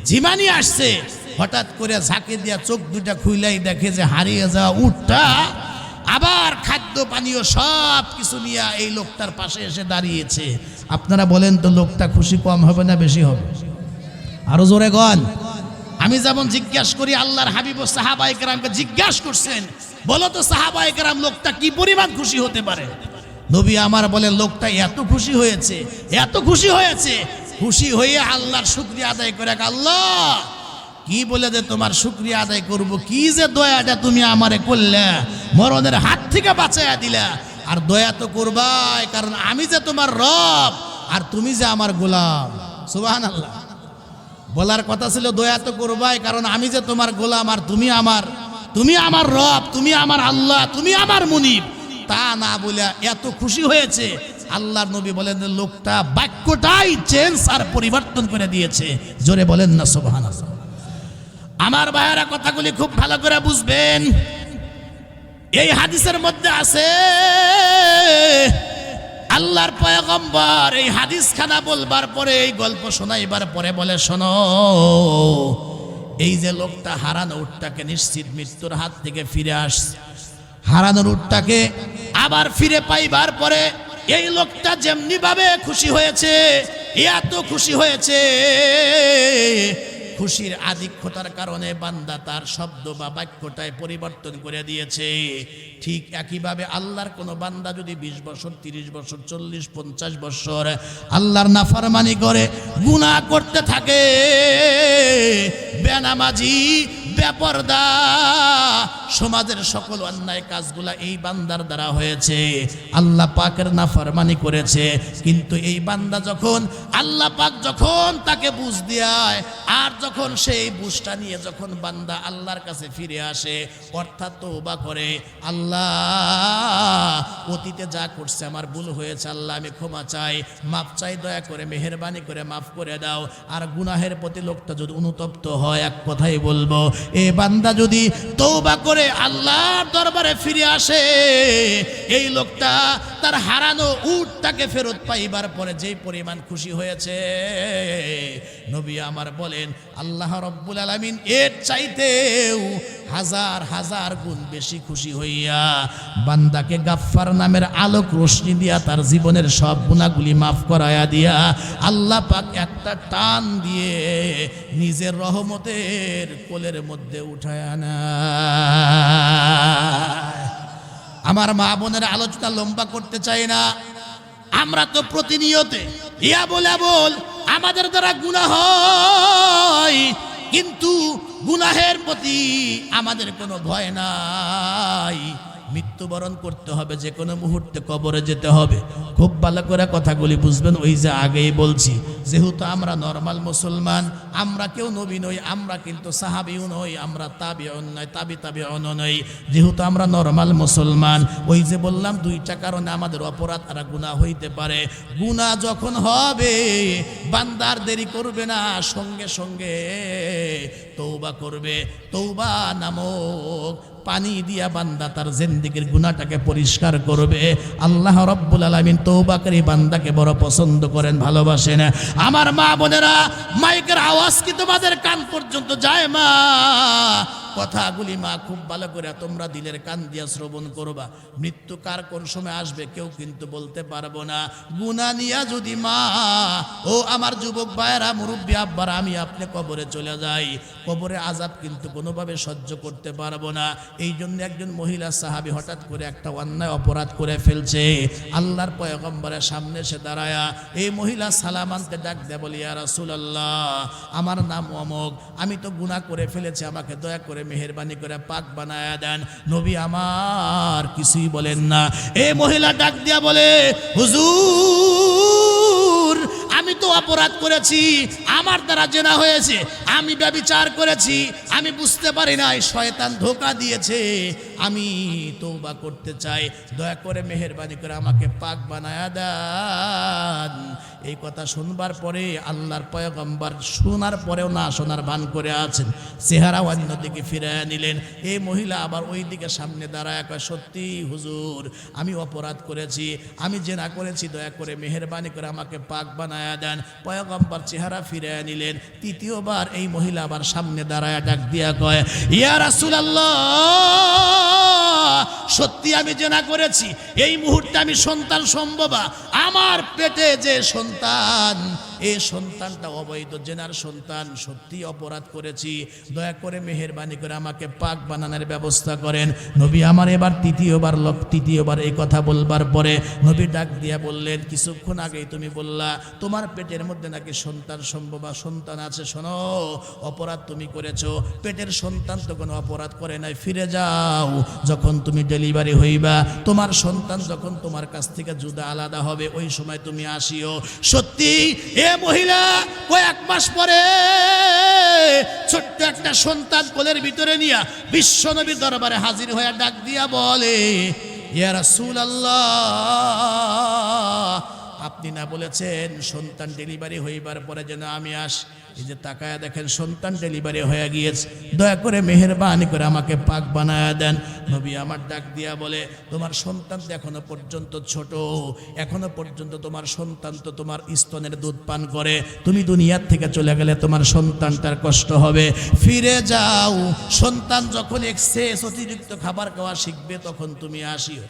ঝিমানি আসছে, হঠাৎ করে ঝাঁকে দিয়া চোখ দুটা খুইলাই দেখে যে হারিয়ে যাওয়া উটটা আবার খাদ্য পানীয় সব কিছু নিয়ে এই লোকটার পাশে এসে দাঁড়িয়েছে। আপনারা বলেন তো লোকটা খুশি কম হবে না বেশি হবে? আরো জোরে গন। আমি যেমন জিজ্ঞাসা করি, আল্লাহর হাবিব ও সাহাবায়ে কেরামকে জিজ্ঞাসা করছেন, বলো তো সাহাবায়ে কেরাম লোকটা কি পরিমাণ খুশি হতে পারে? নবী আমার বলেন লোকটা এত খুশি হয়েছে, এত খুশি হয়েছে, খুশি হয়ে আল্লাহর শুকরিয়া আদায় করে, আল্লাহ কি বলে যে তোমার শুকরিয়া আদায় করব, কি যে দয়াটা তুমি আমারে করলে, মরণের হাত থেকে বাঁচাইয়া দিলা। আর দয়া তো করবাই, কারণ আমি যে তোমার রব আর তুমি যে আমার গোলাম। সুবহানাল্লাহ। বলার কথা ছিল দয়া তো করবাই, কারণ আমি যে তোমার গোলাম আর তুমি আমার রব, তুমি আমার আল্লাহ, তুমি আমার মুনিব। তা না বলে এত খুশি হয়েছে। আল্লাহর নবী বলেন লোকটা বাক্যটাই চেঞ্জ আর পরিবর্তন করে দিয়েছে। জোরে বলেন না সুবহানাল্লাহ। আমার ভাইয়েরা কথাগুলি খুব ভালো করে বুঝবেন। এই হাদিসের মধ্যে আছে আল্লাহর পয়গম্বর এই হাদিস খানা বলবার পরে, এই গল্প শোনাইবার পরে বলে, শোনো, এই যে লোকটা হারানো উটটাকে নিশ্চিত মৃত্যুর হাত থেকে ফিরে আসছে, হারানো উটটাকে আবার ফিরে পাইবার পরে এই লোকটা যেমনি ভাবে খুশি হয়েছে, এত খুশি হয়েছে, খুশির আধিক্যতার কারণে বান্দা তার শব্দ বা বাক্যটায় পরিবর্তন করে দিয়েছে। ঠিক একইভাবে আল্লাহর কোনো বান্দা যদি 20 বছর, 30 বছর, 40, 50 বছর আল্লাহর নাফরমানি করে গুনাহ করতে থাকে, বেনামাজি, বেপরদা, সমাজের সকল অন্যায় কাজগুলা এই বান্দার দ্বারা হয়েছে, আল্লাহ পাকের নাফরমানি করেছে, কিন্তু এই বান্দা যখন আল্লাহ পাক যখন তাকে বুঝ দেয়, আর যখন সেই বুঝটা নিয়ে যখন বান্দা আল্লাহর কাছে ফিরে আসে, অর্থাৎ তওবা করে, আল্লাহ অতীতে যা করছে আমার ভুল হয়েছে, আল্লাহ আমি ক্ষমা চাই, মাফ চাই, দয়া করে মেহেরবানি করে মাফ করে দাও। আর গুনাহের প্রতি লোকটা যদি অনুতপ্ত হয়, এক কথাই বলবো, এ বান্দা যদি তওবা করে আল্লাহর দরবারে ফিরে আসে, এই লোকটা তার হারানো উটটাকে ফেরত পাইবার পরে যেই পরিমাণ খুশি হয়েছে, নবী আমার বলেন আল্লাহ রব্বুল আলামিন এর চাইতেও হাজার হাজার গুণ বেশি খুশি হইয়া বান্দাকে গাফফার নামের আলোক রোশনি দিয়া তার জীবনের সব গুনাহগুলি মাফ করায়া দিয়া আল্লাহ পাক একটা টান দিয়ে নিজের রহমতের কোলের মধ্যে উঠায়া নেয়। আমার মা বোনের আলোচনা লম্বা করতে চাই না। আমরা তো প্রতিনিয়তে ইয়া বলে বল আমাদের দ্বারা গুনাহ হয়, কিন্তু গুনাহের প্রতি আমাদের কোনো ভয় নাই। মৃত্যুবরণ করতে হবে, যে কোনো মুহূর্তে কবরে যেতে হবে। খুব ভালো করে কথাগুলি বুঝবেন। ওই যে আগেই বলছি, যেহেতু আমরা নরমাল মুসলমান, আমরা কেউ নবী নই, আমরা কিন্তু সাহাবিও নই, আমরা তাবিউন নই, তাবিউন নই। যেহেতু আমরা নরমাল মুসলমান, ওই যে বললাম দুইটা কারণে আমাদের অপরাধ আর গুনাহ হইতে পারে। গুনাহ যখন হবে বান্দার দেরি করবে না, সঙ্গে সঙ্গে তওবা করবে। তওবা নামক পানি দিয়া বান্দা তার জিন্দেগীর গুনাহটাকে পরিষ্কার করবে। আল্লাহ রাব্বুল আলামিন তওবাকারী বান্দাকে বড় পছন্দ করেন, ভালোবাসেন। আমার মা বোনেরা, মাইকের আওয়াজ কি তোমাদের কান পর্যন্ত যায়? মা, কথাগুলি মা খুব ভালো করে তোমরা দিলের কান দিয়া শ্রবণ করবা। মৃত্যু কার কোন সময় আসবে কেউ কিন্তু বলতে পারবো না। গুনাহ নিয়া যদি মা ও আমার যুবক ভাইয়েরা, মুরব্বী আব্বারা, আমি আপনি কবরে চলে যাই, কবরে আযাব কিন্তু কোনোভাবে সহ্য করতে পারবো না। এই জন্য একজন মহিলা সাহাবী হঠাৎ করে একটা অন্যায় অপরাধ করে ফেলছে। আল্লাহর পয়গম্বরের সামনে সে দাঁড়ায়া এই মহিলা সালাম আনতে ডাক দেয়, বলি ইয়া রাসূলুল্লাহ, আমার নাম অমুক, আমি তো গুনাহ করে ফেলেছি, আমাকে দয়া করে মেহেরবানি করে পাক বানায়া দেন। নবী আমার কিছুই বলেন না। এই মহিলা ডাক দিয়া বলে, হুজুর, আমি তো অপরাধ করেছি, আমার দ্বারা জেনা হয়েছে, আমি ব্যভিচার করেছি, আমি বুঝতে পারি না, শয়তান ধোঁকা দিয়েছে, আমি তওবা করতে চাই, দয়া করে মেহেরবানি করে আমাকে পাক বানায়া দেন। এই কথা শুনবার পরে আল্লাহর পয়গম্বর শোনার পরেও না শোনার ভান করে আছেন, চেহারা অন্যদিকে ফিরাইয়া নিলেন। এই মহিলা আবার ওই দিকে সামনে দাঁড়ায় কয়, সত্যি হুজুর, আমি অপরাধ করেছি, আমি জেনা করেছি, দয়া করে মেহেরবানি করে আমাকে পাক বানায়া দেন। পয়গম্বর চেহারা ফিরাইয়া নিলেন। তৃতীয়বার এই মহিলা আবার সামনে দাঁড়ায় ডাক দিয়া কয়, ইয়া রাসূলুল্লাহ, সত্যি আমি জেনা করেছি, এই মুহূর্তে আমি সন্তান সম্ভবা, আমার পেটে যে সন্তান, এই সন্তানটা অবৈধ জেনার সন্তান, সত্যি অপরাধ করেছি, দয়া করে মেহেরবানি করে আমাকে পাক বানানোর ব্যবস্থা করেন। নবী আমার এবার তৃতীয়বার এই কথা বলবার পরে নবী ডাক দিয়া বললেন, কিছুক্ষণ আগেই তুমি বললা তোমার পেটের মধ্যে নাকি সন্তান সম্ভবা, সন্তান আছে, শোনো, অপরাধ তুমি করেছো, পেটের সন্তান তো কোনো অপরাধ করে নাই, ফিরে যাও, যখন তুমি ডেলিভারি হইবা, তোমার সন্তান যখন তোমার কাছ থেকে জুদা আলাদা হবে, ওই সময় তুমি আসিও। সত্যি এ মহিলা কয়েক মাস পরে ছোট্ট একটা সন্তান কোলের ভিতরে নিয়ে বিশ্বনবীর দরবারে হাজির হয়ে ডাক দিয়া বলে, ইয়া রাসূলুল্লাহ, আপনি না বলেছেন সন্তান ডেলিভারি হইবার পরে যেন আমি আসি? এই যে তাকায়া দেখেন সন্তান ডেলিভারি হয়ে গিয়েছে, দয়া করে মেহেরবানি করে আমাকে পাক বানায়া দেন। নবী আমার ডাক দিয়া বলে, তোমার সন্তান তো এখনো পর্যন্ত ছোট, এখনো পর্যন্ত তোমার সন্তান তো তোমার স্তনের দুধ পান করে, তুমি দুনিয়ার থেকে চলে গেলে তোমার সন্তানটার কষ্ট হবে, ফিরে যাও, সন্তান যখন এক্সেস অতিরিক্ত খাবার খাওয়া শিখবে তখন তুমি আসিও।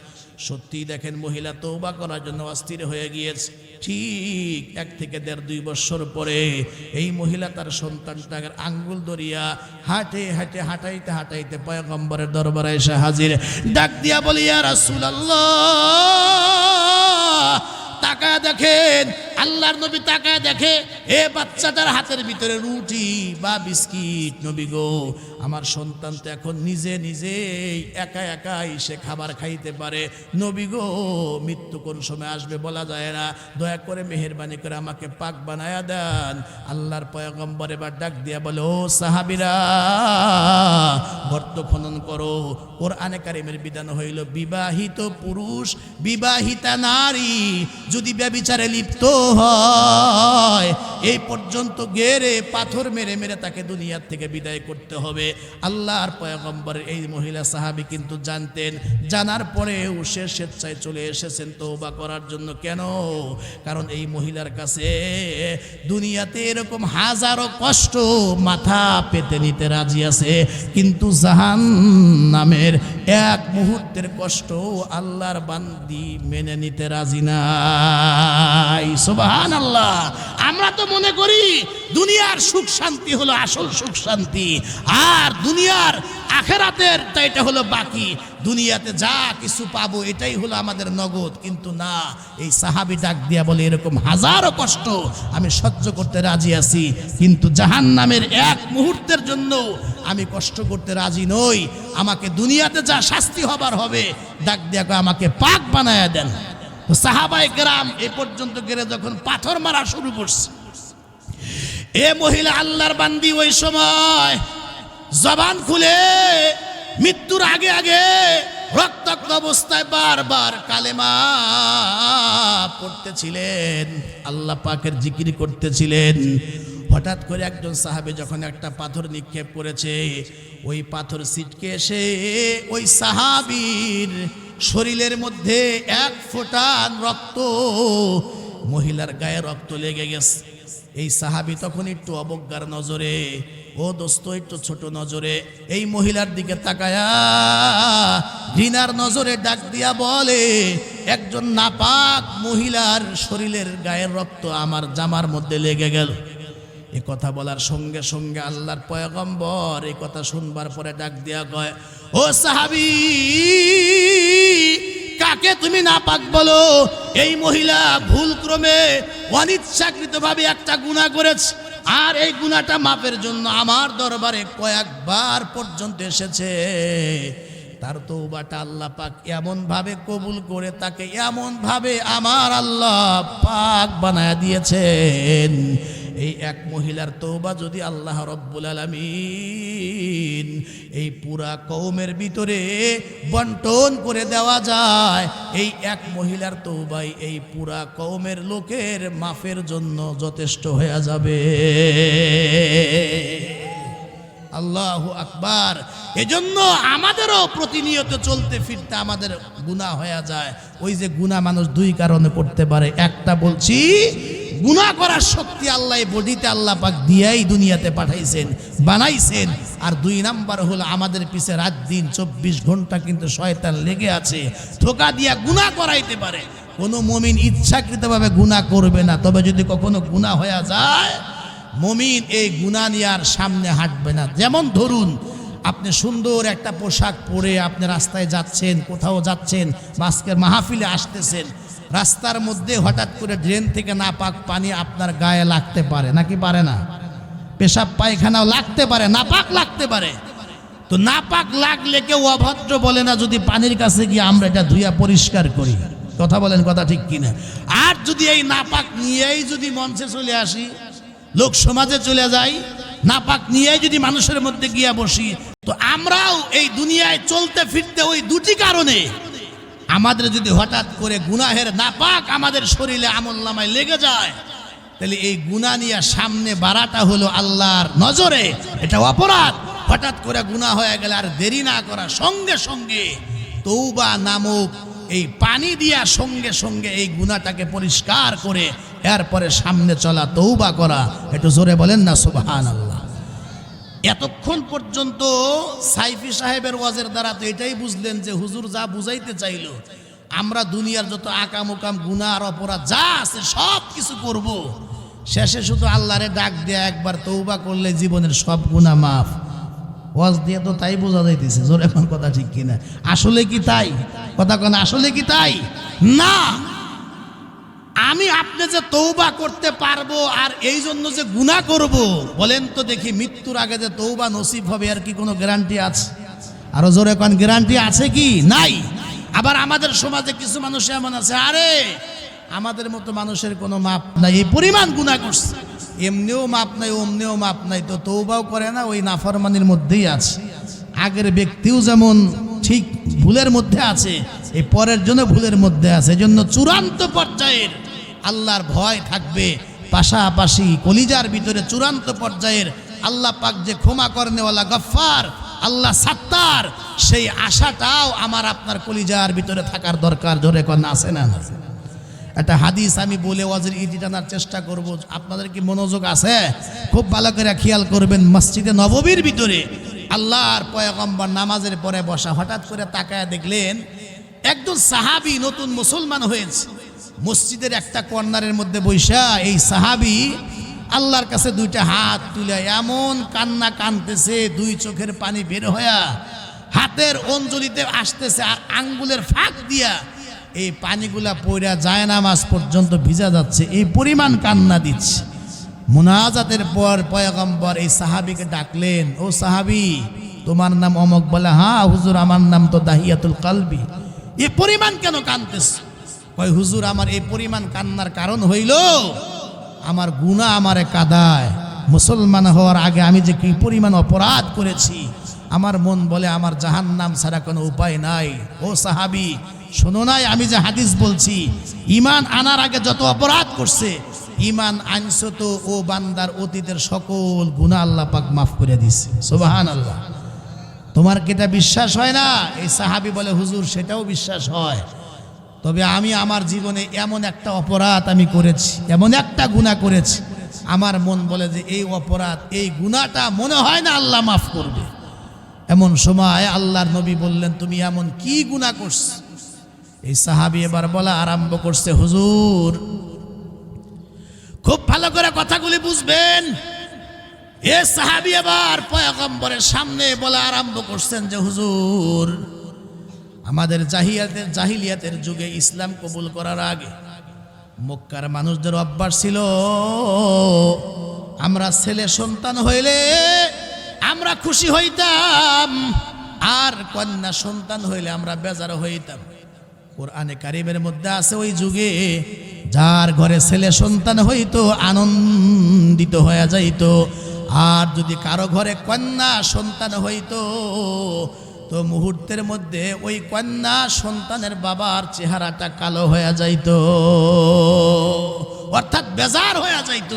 সত্যি দেখেন মহিলা তওবা করার জন্য অস্থির হয়ে গিয়েছে। ঠিক 1 থেকে 1.5-2 বছর পরে এই মহিলা তার সন্তানটাকে আঙ্গুল ধরিয়া হাঁটাইতে পয়গম্বরের দরবারে এসে হাজির, ডাক দিয়া বলি, ইয়া রাসূলুল্লাহ, তাকায় দেখেন, আল্লাহর নবী তাকায় দেখে এ বাচ্চাটার হাতের ভিতরে রুটি বা বিস্কিট। নবী গো, আমার সন্তান তো এখন নিজেই একাই সে খাবার খাইতে পারে, নবী গো, মৃত্যু কোন সময় আসবে বলা যায় না, দয়া করে মেহেরবানি করে আমাকে পাক বানায়া দেন। আল্লাহর পয়গম্বর এবার ডাক দিয়া বলে, ও সাহাবীরা, গর্ত খনন করো। কোরআনে কারিমের বিধান হইল, বিবাহিত পুরুষ, বিবাহিতা নারী যদি ব্যভিচারে লিপ্ত হয়, এই পর্যন্ত গেরে পাথর মেরে তাকে দুনিয়ার থেকে বিদায় করতে হবে। আল্লাহর পয়গম্বরের এই মহিলা সাহাবী কিন্তু জানতেন, জানার পরেও সে স্বেচ্ছায় চলে এসেছেন তওবা করার জন্য। কেন? কারণ এই মহিলার কাছে দুনিয়াতে এরকম হাজারো কষ্ট মাথা পেতে নিতে রাজি আছে, কিন্তু জাহান্নামের এক মুহূর্তের কষ্ট আল্লাহর বান্দি মেনে নিতে রাজি নাই। সুবহানাল্লাহ। আমরা তো মনে করি দুনিয়ার সুখ শান্তি হলো আসল সুখ শান্তি, আর দুনিয়ার আখেরাতের এটা হলো বাকি, দুনিয়াতে যা কিছু পাবো এটাই হলো আমাদের নগদ। কিন্তু না, এই সাহাবী ডাক দিয়া বলে, এরকম হাজারো কষ্ট আমি সহ্য করতে রাজি আছি, কিন্তু জাহান্নামের এক মুহূর্তের জন্য আমি কষ্ট করতে রাজি নই। আমাকে দুনিয়াতে যা শাস্তি হবার হবে, ডাক দিয়া আমাকে পাক বানায়া দেন। সাহাবায়ে কেরাম এই পর্যন্ত গেলে যখন পাথর মারা শুরু করছে, এ মহিলা আল্লাহর বান্দি ওই সময় জবান খুলে মৃত্যুর আগে আগে রক্তাক্ত অবস্থায় বারবার কালেমা পড়তেছিলেন, আল্লাহ পাকের জিকির করতেছিলেন। হঠাৎ করে একজন সাহাবী যখন একটা পাথর নিক্ষেপ করেছে, ওই পাথর ছিটকে এসে ওই সাহাবীর শরীরের মধ্যে এক ফোঁটা রক্ত, মহিলার গায়ে রক্ত লেগে গেছে। এই সাহাবী তখন একটু অবজ্ঞার নজরে, ও দোস্ত একটু ছোট নজরে এই মহিলার দিকে তাকায়া ঘৃণার নজরে ডাক দিয়া বলে, একজন নাপাক মহিলার শরীরের গায়ের রক্ত আমার জামার মধ্যে লেগে গেল। এ কথা বলার সঙ্গে সঙ্গে আল্লাহর পয়গম্বর এই কথা শুনবার পরে ডাক দিয়া কয়, ও সাহাবী, কাকে তুমি নাপাক বলো? এই মহিলা ভুলক্রমে অনিচ্ছাকৃতভাবে একটা গুনাহ করেছে, আর এই গুনাহটা মাপের জন্য আমার দরবারে কয়েকবার পর্যন্ত এসেছে। তার তওবাটা আল্লাহ পাক এমন ভাবে কবুল করে তাকে এমন ভাবে আমার আল্লাহ পাক বানায়া দিয়েছেন। এই এক মহিলার তওবা যদি আল্লাহ রব্বুল আলামিন এই পুরা কওমের ভিতরে বন্টন করে দেওয়া যায়, এই এক মহিলার তওবাই এই পুরা কওমের লোকের মাফের জন্য যথেষ্ট হয়ে যাবে। আল্লাহু আকবার। এজন্য আমাদেরও প্রতিনিয়ত চলতে ফিরতে আমাদের গুনাহ হয়ে যায়। ওই যে গুনাহ মানুষ দুই কারণে করতে পারে, একটা বলছি গুনাহ করার শক্তি আল্লাহ বডিতে আল্লাহ পাক দিয়াই দুনিয়াতে পাঠাইছেন, বানাইছেন। আর দুই নাম্বার হলো আমাদের পিছে রাত দিন 24 ঘন্টা কিন্তু শয়তান লেগে আছে, ধোঁকা দিয়া গুনাহ করাইতে পারে। কোনো মুমিন ইচ্ছাকৃতভাবে গুনাহ করবে না, তবে যদি কখনো গুনাহ হয়ে যায় মুমিন এই গুনাহ নিয়ে আর সামনে হাঁটবে না। যেমন ধরুন আপনি সুন্দর একটা পোশাক পরে আপনি রাস্তায় যাচ্ছেন, কোথাও যাচ্ছেন, আজকের মাহফিলে আসতেছেন, রাস্তার মধ্যে হঠাৎ করে ড্রেন থেকে নাপাক পানি আপনার গায়ে লাগতে পারে, নাকি পারে না? পেশাব পায়খানাও লাগতে পারে, নাপাক লাগতে পারে। তো নাপাক লাগলে কেউ অভদ্র বলে না যদি পানির কাছে গিয়ে আমরা এটা ধুইয়া পরিষ্কার করি। কথা বলেন, কথা ঠিক কিনা? আর যদি এই নাপাক নিয়েই যদি মঞ্চে চলে আসি, লোক সমাজে চলে যাই, নাপাক নিয়েই যদি মানুষের মধ্যে গিয়া বসি, তো আমরাও এই দুনিয়ায় চলতে ফিরতে ওই দুটি কারণে আমাদের যদি হঠাৎ করে গুনাহের নাপাক আমাদের শরীরে আমলনামায় লেগে যায়, তাহলে এই গুনাহ নিয়ে সামনে বাড়াটা হলো আল্লাহর নজরে এটা অপরাধ। হঠাৎ করে গুনাহ হয়ে গেলে আর দেরি না করা, সঙ্গে সঙ্গে তওবা নামক এই পানি দিয়া সঙ্গে সঙ্গে এই গুনাহটাকে পরিষ্কার করে এরপরে সামনে চলা, তওবা করা। একটু জোরে বলেন না সুবহানাল্লাহ। এতক্ষণ পর্যন্ত সাইফি সাহেবের ওয়াজের দ্বারা তো এটাই বুঝলেন যে হুজুর যা বুঝাইতে চাইল, আমরা দুনিয়ার যত আকাম উকাম গুনাহ আর অপরাধ যা আছে সব কিছু করব, শেষে শুধু আল্লাহরে ডাক দেয়া একবার তওবা করলে জীবনের সব গুনাহ মাফ। ওয়াজ দিয়ে তো তাই বোঝা যাইতেছে, জোর এখন কথা ঠিক কিনা? আসলে কি তাই? কথা কেন, আসলে কি তাই? না, আমি আপনি যে তওবা করতে পারবো আর এই জন্য যে গুনাহ করব, বলেন তো দেখি, মৃত্যুর আগে যে তওবা নসিব হবে আর কি কোনো গ্যারান্টি আছে? আরো জোরে কোন গ্যারান্টি আছে কি? নাই। আবার আমাদের সমাজে কিছু মানুষ এমন আছে, আরে আমাদের মতো মানুষের কোনো মাপ নাই, এই পরিমাণ গুনাহ করছে, এমনিও মাপ নাই অমনিও মাপ নাই, তো তওবাও করে না, ওই নাফরমানির মধ্যেই আছে। আগের ব্যক্তিও যেমন ঠিক ভুলের মধ্যে আছে, এই পরের জন্য ভুলের মধ্যে আছে। এজন্য চূড়ান্ত পর্যায়ের আল্লাহর ভয় থাকবে, পাশাপাশি কলিজার ভিতরে চূড়ান্ত পর্যায়ের আল্লাহ পাক যে ক্ষমা করনেওয়ালা গফফার, আল্লাহ সাত্তার, সেই আশাটাও আমার আপনার কলিজার ভিতরে থাকার দরকার। জোরে কোন আছে না? একটা হাদিস আমি বলে ওয়াজের ইতি টানার চেষ্টা করব, আপনাদের কি মনোযোগ আছে? খুব ভালো করে খেয়াল করবেন। মসজিদে নববীর ভিতরে আল্লাহর পয়গম্বর নামাজের পরে বসা, হঠাৎ করে তাকায় দেখলেন একজন সাহাবী নতুন মুসলমান হয়েছে, মসজিদের একটা কর্নারের মধ্যে বৈশা এই সাহাবী আল্লাহর কাছে দুইটা হাত তুলে এমন কান্না কানতেছে, দুই চোখের পানি বের হইয়া হাতের অঞ্জলিতে আসতেছে, আর আঙ্গুলের ফাঁক দিয়া এই পানিগুলা পড়া যায় নামাজ পর্যন্ত ভিজা যাচ্ছে, এই পরিমাণ কান্না দিচ্ছে। মুনাজাতের পর পয়গম্বর এই সাহাবীকে ডাকলেন, ও সাহাবী, তোমার নাম অমক? বলে, হ্যাঁ হুজুর, আমার নাম তো দাহিয়াতুল কালবি। এই পরিমাণ কেন কাঁদতেছ? কয়, হুজুর, আমার এই পরিমাণ কান্নার কারণ হইল আমার গুনাহ আমারে কাঁদায়, মুসলমান হওয়ার আগে আমি যে কি পরিমাণ অপরাধ করেছি, আমার মন বলে আমার জাহান্নাম ছাড়া কোনো উপায় নাই। ও সাহাবী, শোনো নাই আমি যে হাদিস বলছি, ঈমান আনার আগে যত অপরাধ করছে, ঈমান আনছো তো ও বান্দার অতীতের সকল গুনাহ আল্লাহ পাক মাফ করে দিছে। সুবহানাল্লাহ। তোমার কি এটা বিশ্বাস হয় না? এই সাহাবী বলে হুজুর সেটাও বিশ্বাস হয়, তবে আমি আমার জীবনে এমন একটা অপরাধ আমি করেছি, এমন একটা গুনাহ করেছি, আমার মন বলে যে এই অপরাধ, এই গুনাহটা মনে হয় না আল্লাহ মাফ করবে। এমন সময় আল্লাহর নবী বললেন, তুমি এমন কি গুনাহ করছো? এই সাহাবী এবার বলা আরম্ভ করছে, হুজুর খুব ভালো করে কথাগুলি বুঝবেন। এ সাহাবী এবার পয়গম্বরের সামনে বলা আরম্ভ করছেন যে হুজুর, আমাদের জাহিলিয়াতের যুগে ইসলাম কবুল করার আগে মক্কার মানুষদের অভ্যাস ছিল, আমরা ছেলে সন্তান হইলে আমরা খুশি হইতাম, আর কন্যা সন্তান হইলে আমরা বেজার হইতাম। কোরআনে কারিমের মধ্যে আছে ওই যুগে যার ঘরে ছেলে সন্তান হইতো আনন্দিত হয়ে যাইত, আর যদি কারো ঘরে কন্যা সন্তান হইতো তো মুহূর্তের মধ্যে ওই কন্যা সন্তানের বাবার চেহারাটা কালো হয়ে যাইত, অর্থাৎ বেজার হয়ে যাইত।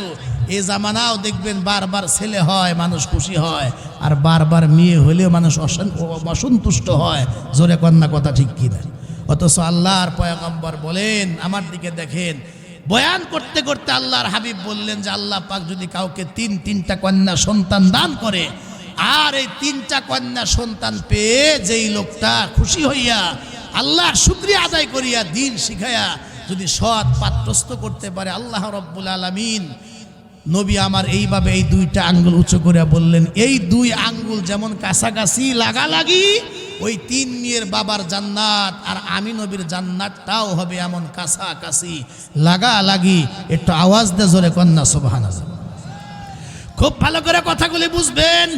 এই জামানাও দেখবেন বারবার ছেলে হয় মানুষ খুশি হয়, আর বারবার মেয়ে হলেও মানুষ অসন্তুষ্ট হয়। জোরে কন্যা কথা ঠিক কিনা? অথচ আল্লাহর পয়গম্বর বলেন, আমার দিকে দেখেন, বয়ান করতে করতে আল্লাহর হাবিব বললেন যে আল্লাহ পাক যদি কাউকে তিনটা কন্যা সন্তান দান করে, আর এই 3টা কন্যা সন্তান পেয়ে যেই লোকটা খুশি হইয়া আল্লাহর শুকরিয়া আদায় করিয়া দিন শিখাইয়া যদি সৎ পাত্রস্থ করতে পারে, আল্লাহ রব্বুল আলামিন নবী আমার এইভাবে এই 2টা আঙ্গুল উঁচু করে বললেন, এই 2 আঙ্গুল যেমন কাছাকাছি লাগালাগি, ওই 3 মেয়ের বাবার জান্নাত আর আমি নবীর জান্নাতটাও হবে এমন কাছাকাছি লাগালাগি। একটু আওয়াজ দে জোরে কন্যা সুবহানাল্লাহ। খুব ভালো করে কথাগুলি বুঝবেন।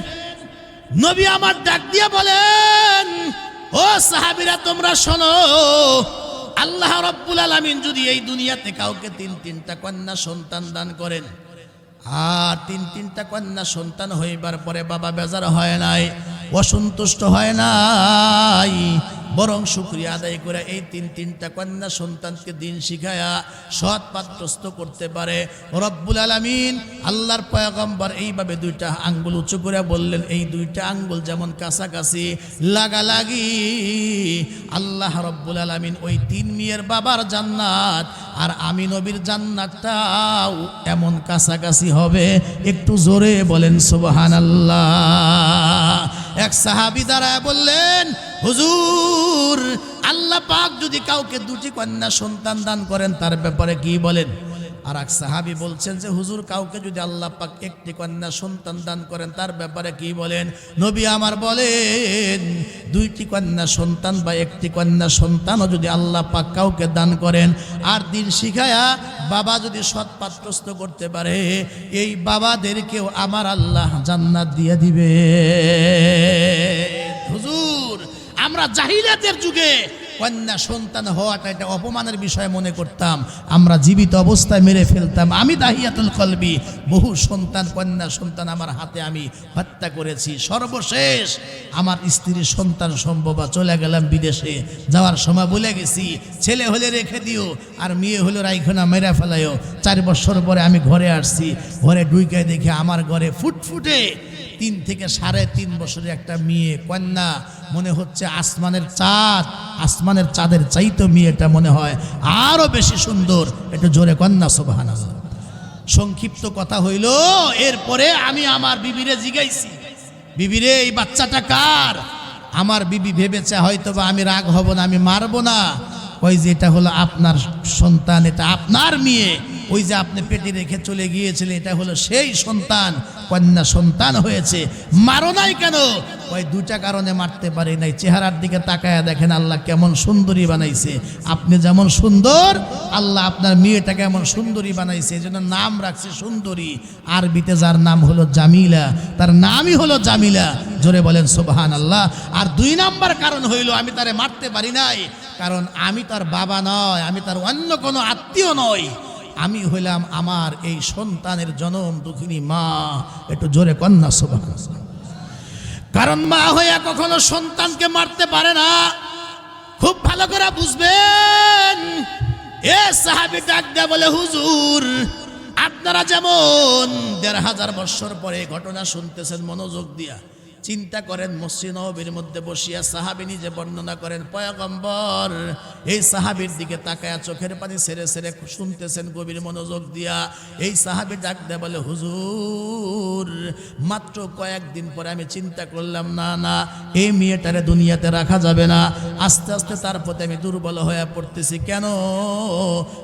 নবী আমার ডাক দিয়ে বলেন, ও সাহাবীরা তোমরা শোনো, আল্লাহ রব্বুল আলামিন যদি এই দুনিয়াতে কাউকে 3টা কন্যা সন্তান দান করেন, আর 3টা কন্যা সন্তান হইবার পরে বাবা বেজার হয় নাই, অসন্তুষ্ট হয় নাই, বরং শুকরিয়া আদায় করে এই 3টা কন্যা সন্তানকে দিন শিখায়া সৎ পাত্রস্থ করতে পারে, রব্বুল আলামিন আল্লাহর পয়গম্বর এইভাবে 2টা আঙ্গুল উঁচু করে বললেন, এই 2টা আঙ্গুল যেমন কাছাকাছি লাগালাগি, আল্লাহ রব্বুল আলামিন ওই 3 মেয়ের বাবার জান্নাত আর আমি নবীর জান্নাতটাও এমন কাছাকাছি হবে। একটু জোরে বলেন সুবহানাল্লাহ। এক সাহাবী দাঁড়ায় বললেন, হুজুর আল্লাহ পাক যদি কাউকে 2টি কন্যা সন্তান দান করেন তার ব্যাপারে কি বলেন? আর এক সাহাবী বলছেন যে হুজুর কাউকে যদি আল্লাহ পাক 1টি কন্যা সন্তান দান করেন তার ব্যাপারে কি বলেন? নবী আমার বলেন, 2টি কন্যা সন্তান বা 1টি কন্যা সন্তানও যদি আল্লাহ পাক কাউকে দান করেন আর দিন শিখায়া বাবা যদি সৎ পাত্রস্থ করতে পারে, এই বাবাদেরকেও আমার আল্লাহ জান্নাত দিয়ে দিবে। হুজুর আমরা জাহিলিয়াতের যুগে কন্যা সন্তান হওয়াটা এটা অপমানের বিষয় মনে করতাম, আমরা জীবিত অবস্থায় মেরে ফেলতাম। আমি দাহিয়াতুল কলবি, বহু সন্তান কন্যা সন্তান আমার হাতে আমি হত্যা করেছি। সর্বশেষ আমার স্ত্রীর সন্তান সম্ভব চলে গেলাম বিদেশে, যাওয়ার সময় বলে গেছি ছেলে হলে রেখে দিও আর মেয়ে হলে রাইখনা মেরা ফেলাইও। 4 বছর পরে আমি ঘরে আসছি, ঘরে ঢুইকায় দেখে আমার ঘরে ফুটফুটে 3 থেকে 3.5 বছরের একটা মেয়ে কন্যা, মনে হচ্ছে আসমানের চাঁদ, আসমানের চাঁদের চাইতো মেয়েটা মনে হয় আরো বেশি সুন্দর। একটু জোরে কন্যা সুবহানাল্লাহ। সংক্ষিপ্ত কথা হইল, এরপরে আমি আমার বিবিরে জিগাইছি, বিবিরে এই বাচ্চাটা কার? আমার বিবি ভেবেছে হয়তো বা আমি রাগ হব না, আমি মারবো না, ওই যে এটা হলো আপনার সন্তান, এটা আপনার মেয়ে, ওই যে আপনি পেটে রেখে চলে গিয়েছিলেন এটা হলো সেই সন্তান, কন্যা সন্তান হয়েছে। মারো নাই কেন? ওই 2টা কারণে মারতে পারি নাই। চেহারার দিকে তাকায়া দেখেন আল্লাহ কেমন সুন্দরী বানাইছে, আপনি যেমন সুন্দর আল্লাহ আপনার মেয়েটাকে এমন সুন্দরী বানাইছে, এই জন্য নাম রাখছে সুন্দরী। আরবিতে যার নাম হলো জামিলা, তার নামই হলো জামিলা। জোরে বলেন সুবহানাল্লাহ। আর 2 নাম্বার কারণ হইল আমি তারে মারতে পারি নাই, কারণ আমি তার বাবা নয়, আমি তার অন্য কোনো আত্মীয় নই। আমি হইলাম আমার এই সন্তানের জনম দুঃখিনী মা। একটু জোরে কন্যা সুবহানাল্লাহ। কারণ মা হইয়া কখনো সন্তানকে মারতে পারে না। খুব ভালো করে বুঝবেন। এ সাহাবী ডাক দেয়া বলে, হুজুর আপনারা যেমন ১৫০০ বছর পরে ঘটনা শুনতেছেন, মনোযোগ দিয়া চিন্তা করেন। মসজিদ নববীর মধ্যে বসিয়া সাহাবী নিজে বর্ণনা করেন, পয়গম্বর এই সাহাবীর দিকে তাকায়া চোখের পানি ছেড়ে ছেড়ে শুনতেছেন গভীর মনোযোগ দিয়া। এই সাহাবী ডাক দেয়া বলে, হুজুর মাত্র কয়েকদিন পরে আমি চিন্তা করলাম, না না এই মেয়েটারে দুনিয়াতে রাখা যাবে না। আস্তে আস্তে তার প্রতি আমি দুর্বল হয়ে পড়তেছি। কেন?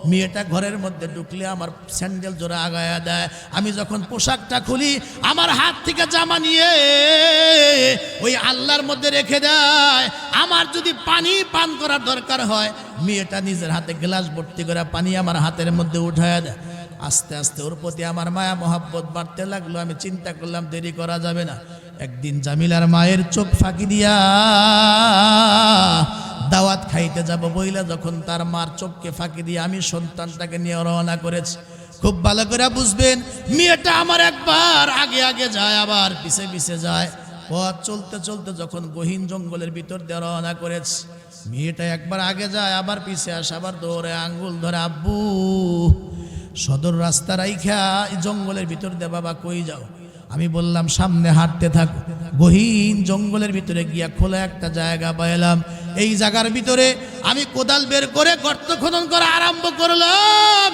মেয়েটা ঘরের মধ্যে ঢুকলে আমার স্যান্ডেল জোড়া আগায়া দেয়। আমি যখন পোশাকটা খুলি আমার হাত থেকে জামা নিয়ে ওই আল্লাহর মধ্যে রেখে দেয়। আমার যদি পানি পান করার দরকার হয়, মেয়েটা নিজের হাতে গ্লাস ভর্তি করে পানি আমার হাতের মধ্যে উঠায় দেয়। আস্তে আস্তে ওর প্রতি আমার মায়া মহব্বত বাড়তে লাগলো। আমি চিন্তা করলাম দেরি করা যাবে না। একদিন জামিলার মায়ের চোখ ফাঁকি দিয়া দাওয়াত খাইতে যাব বইলা যখন তার মার চোখকে ফাঁকি দিয়ে আমি সন্তানটাকে নিয়ে রওনা করেছি। খুব ভালো করে বুঝবেন, মেয়েটা আমার একবার আগে আগে যায়, আবার পিছে পিছে যায়। পথ চলতে চলতে যখন গহীন জঙ্গলের ভিতর দিয়ে রওনা করেছে, মেয়েটা একবার আগে যায়, আবার পিছে আসে, আবার দৌড়ে আঙ্গুল ধরে, আব্বু সদর রাস্তা রাইখা জঙ্গলের ভিতর দিয়ে বাবা কই যাও? আমি বললাম সামনে হাঁটতে থাকো। গহীন জঙ্গলের ভিতরে গিয়া খোলা একটা জায়গা পাইলাম। এই জায়গার ভিতরে আমি কোদাল বের করে গর্ত খনন করা আরম্ভ করলাম।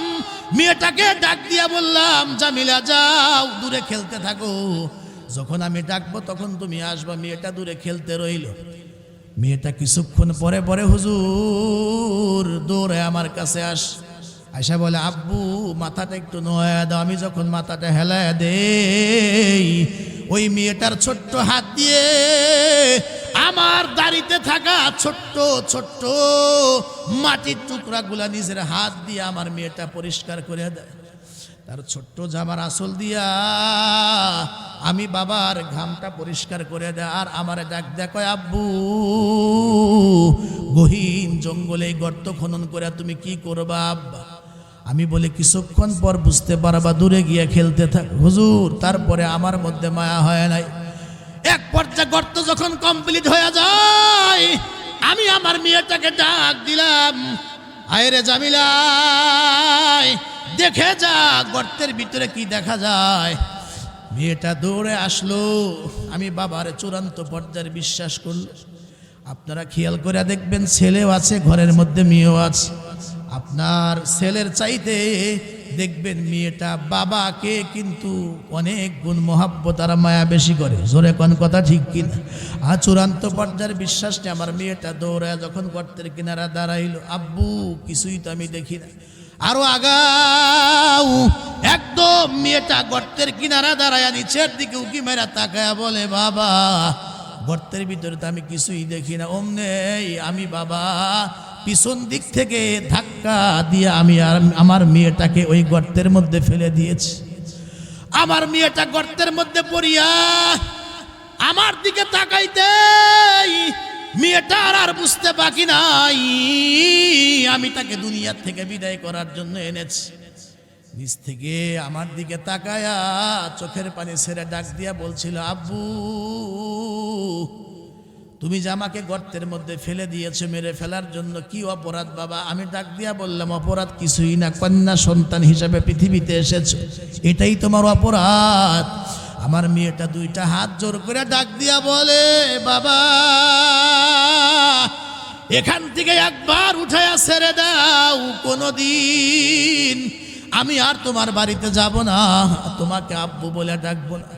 মেয়েটাকে ডাক দিয়া বললাম, জামিলা যাও, দূরে খেলতে থাকো, যখন আমি ডাকবো তখন তুমি আসবা। মেয়েটা দূরে খেলতে রইল। মেয়েটা কিছুক্ষণ পরে পরে হুজুর দৌড়ে আমার কাছে আয়সা বলে, আব্বু মাথাটা একটু নোয়া দাও। আমি যখন মাথাটা হেলায় দেই, ওই মেয়েটার ছোট্ট হাত দিয়ে আমার দাড়িতে থাকা ছোট্ট ছোট্ট মাটির টুকরাগুলা নিজের হাত দিয়ে আমার মেয়েটা পরিষ্কার করে দেয়। তার ছোট্ট জামার আসল দিয়া আমি বাবার ঘামটা পরিষ্কার করে দেয়। আর আমার ডাক দেয়, কয় আব্বু গহীন জঙ্গলে গর্ত খনন করে তুমি কি করবা আব্বা? আমি বলি কিছুক্ষণ পর বুঝতে পারবা, দূরে গিয়ে খেলতে থাক। হুজুর তারপরে আমার মধ্যে মায়া হয় নাই। এক পর্যায়ে গর্ত যখন কমপ্লিট হয়ে যায়, আমি আমার মেয়েটাকে ডাক দিলাম, আয়রে জামিলা দেখে যা গর্তের ভিতরে কি দেখা যায়। মেয়েটা দৌড়ে আসলো। আমি বাবার চূড়ান্ত পর্যায়ে বিশ্বাস করল। আপনারা খেয়াল করে দেখবেন, ছেলেও আছে ঘরের মধ্যে, মেয়েও আছে। আপনার ছেলের চাইতে দেখবেন মেয়েটা বাবাকে কিন্তু অনেক গুণ মহাব্বত আর মায়া বেশি করে। জোরে কোন কথা ঠিক কিনা? আর চূড়ান্ত পর্যায়ের বিশ্বাসটা আমার মেয়েটা দৌড়ায় যখন গর্তের কিনারা দাঁড়াইলো, আব্বু কিছুই তো আমি দেখি না। আরো আগাও, একদম মেয়েটা গর্তের কিনারা দাঁড়ায় নিচের দিকে উকি মেরা তাকায়া বলে, বাবা গর্তের ভিতরে তো আমি কিছুই দেখি না। অমনে আমি বাবা পিছন দিক থেকে ধাক্কা দিয়ে আমি আর আমার মেয়েটাকে ওই গর্তের মধ্যে ফেলে দিয়েছি। আমার মেয়েটা গর্তের মধ্যে পড়িয়া আমার দিকে তাকাইতে মেয়েটা আর বুঝতে বাকি নাই আমি তাকে দুনিয়ার থেকে বিদায় করার জন্য এনেছি। নিচ থেকে আমার দিকে তাকায়া চোখের পানি ছেড়ে ডাক দিয়া বলছিল, আব্বু তুমি যে আমাকে গর্তের মধ্যে ফেলে দিয়েছো মেরে ফেলার জন্য, কি অপরাধ বাবা? আমি ডাক দিয়া বললাম, অপরাধ কিছুই না, কন্যা সন্তান হিসাবে পৃথিবীতে এসেছো, এটাই তোমার অপরাধ। আমার মেয়েটা দুইটা হাত জোর করে ডাক দিয়া বলে, বাবা এখান থেকে একবার উঠায়া ছেড়ে দাও, কোনোদিন আমি আর তোমার বাড়িতে যাব না, তোমাকে আব্বু বলে ডাকবো না।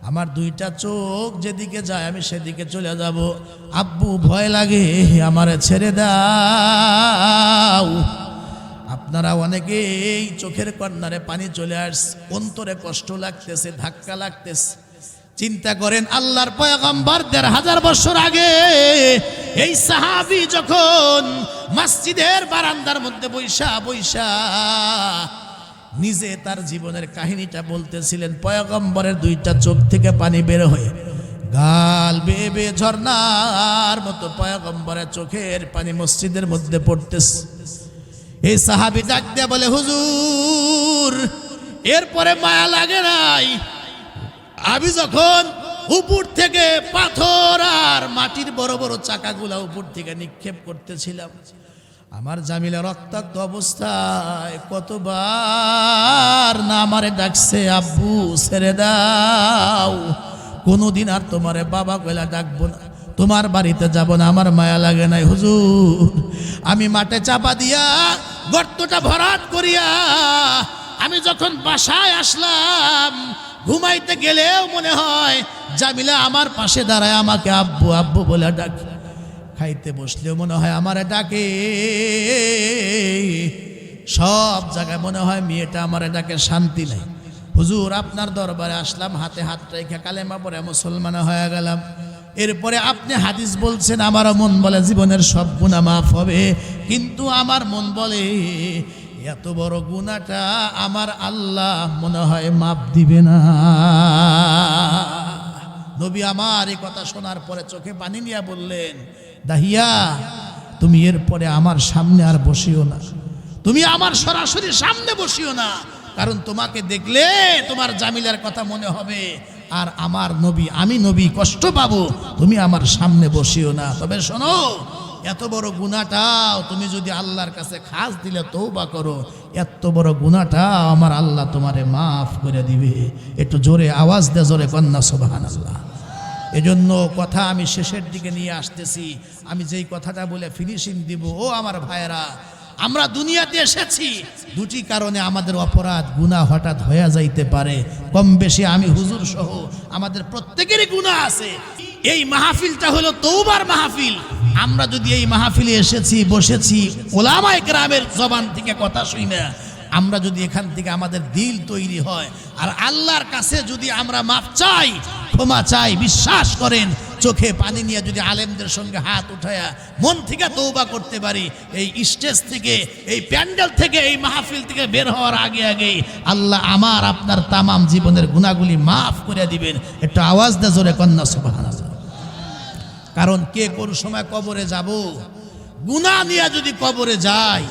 আমার দুইটা চোখ যেদিকে যায় আমি সেদিকে চলে যাব। আব্বু ভয় লাগে, আমারে ছেড়ে দাও। আপনারা অনেকেই চোখের কর্নারে পানি চলে আসছে, অন্তরে কষ্ট লাগতেছে, ধাক্কা লাগতেছে। চিন্তা করেন, আল্লাহর পয়গম্বর ১৫০০ বছর আগে এই সাহাবী যখন মসজিদের বারান্দার মধ্যে বৈশা বৈশা নিজে তার জীবনের কাহিনীটা বলতেছিলেন, পয়গম্বরের দুইটা চোখ থেকে পানি বের হয়ে গাল বেয়ে বেয়ে ঝর্ণার মতো পয়গম্বরের চোখের পানি মসজিদের মধ্যে পড়তেছে। এই সাহাবী ডাক দিয়ে বলে, হুজুর এরপরে মায়া লাগে নাই? আমি যখন উপর থেকে পাথর আর মাটির বড় বড় চাকাগুলা উপর থেকে নিক্ষেপ করতেছিলাম, আমার জামিলা রক্তাক্ত অবস্থায় কতবার না আমারে ডাকছে, আব্বু ছেড়ে দাও, কোনোদিন আর তোমারে বাবা কইলা ডাকবো না, তোমার বাড়িতে যাব না, আমার মায়া লাগে নাই হুজুর। আমি মাঠে চাপা দিয়া গর্তটা ভরাট করিয়া আমি যখন বাসায় আসলাম, ঘুমাইতে গেলেও মনে হয় জামিলা আমার পাশে দাঁড়ায় আমাকে আব্বু আব্বু বলে ডাকে, খাইতে বসলেও মনে হয় আমারে ডাকে, সব জায়গায় মনে হয় মেয়েটা আমারে ডাকে, শান্তি নাই। হুজুর আপনার দরবারে আসলাম, হাতে হাত রেখে কালেমা পড়ে মুসলমান হয়ে গেলাম। এরপরে আপনি হাদিস বলছেন, আমারও মন বলে জীবনের সব গুনাহ মাফ হবে, কিন্তু আমার মন বলে এত বড় গুনাহটা আমার আল্লাহ মনে হয় মাফ দিবে না। নবী আমার এই কথা শোনার পরে চোখে পানি নিয়ে বললেন, দাহিয়া তুমি এরপরে আমার সামনে আর বসিও না, তুমি আমার সরাসরি সামনে বসিও না, কারণ তোমাকে দেখলে তোমার জামিলার কথা মনে হবে, আর আমার নবী, আমি নবী কষ্ট পাবো, তুমি আমার সামনে বসিও না। তবে শোনো, এত বড় গুনাহটাও তুমি যদি আল্লাহর কাছে খাস দিলে তওবা করো, এত বড় গুনাহটাও আমার আল্লাহ তোমারে মাফ করে দিবে। একটু জোরে আওয়াজ দে, জোরে কন্যা সুবহানাল্লাহ। এজন্য কথা আমি শেষের দিকে নিয়ে আসতেছি। আমি যেই কথাটা বলে ফিনিশিং দিব, ও আমার ভাইয়েরা, আমরা দুনিয়াতে এসেছি দুটি কারণে, আমাদের অপরাধ গুনাহ হঠাৎ হয়ে যাইতে পারে, কম বেশি আমি হুজুর সহ আমাদের প্রত্যেকেরই গুনাহ আছে। এই মাহফিলটা হলো তওবার মাহফিল। আমরা যদি এই মাহফিলে এসেছি, বসেছি ওলামায়ে কেরামের জবান থেকে কথা শুই না, আমরা যদি এখান থেকে আমাদের দিল তৈরি হয় আর আল্লাহর কাছে যদি আমরা মাফ চাই, ক্ষমা চাই, বিশ্বাস করেন চোখে পানি নিয়ে যদি আলেমদের সঙ্গে হাত উঠায়া মন থেকে তওবা করতে পারি, এই স্টেজ থেকে, এই প্যান্ডেল থেকে, এই মাহফিল থেকে বের হওয়ার আগে আগেই আল্লাহ আমার আপনার তামাম জীবনের গুনাহগুলি মাফ করে দিবেন। একটু আওয়াজ দে জোরে কন্যা সুবহানাল্লাহ। কারণ কে কোন সময় কবরে যাব, গুনাহ নিয়ে যদি কবরে যায়,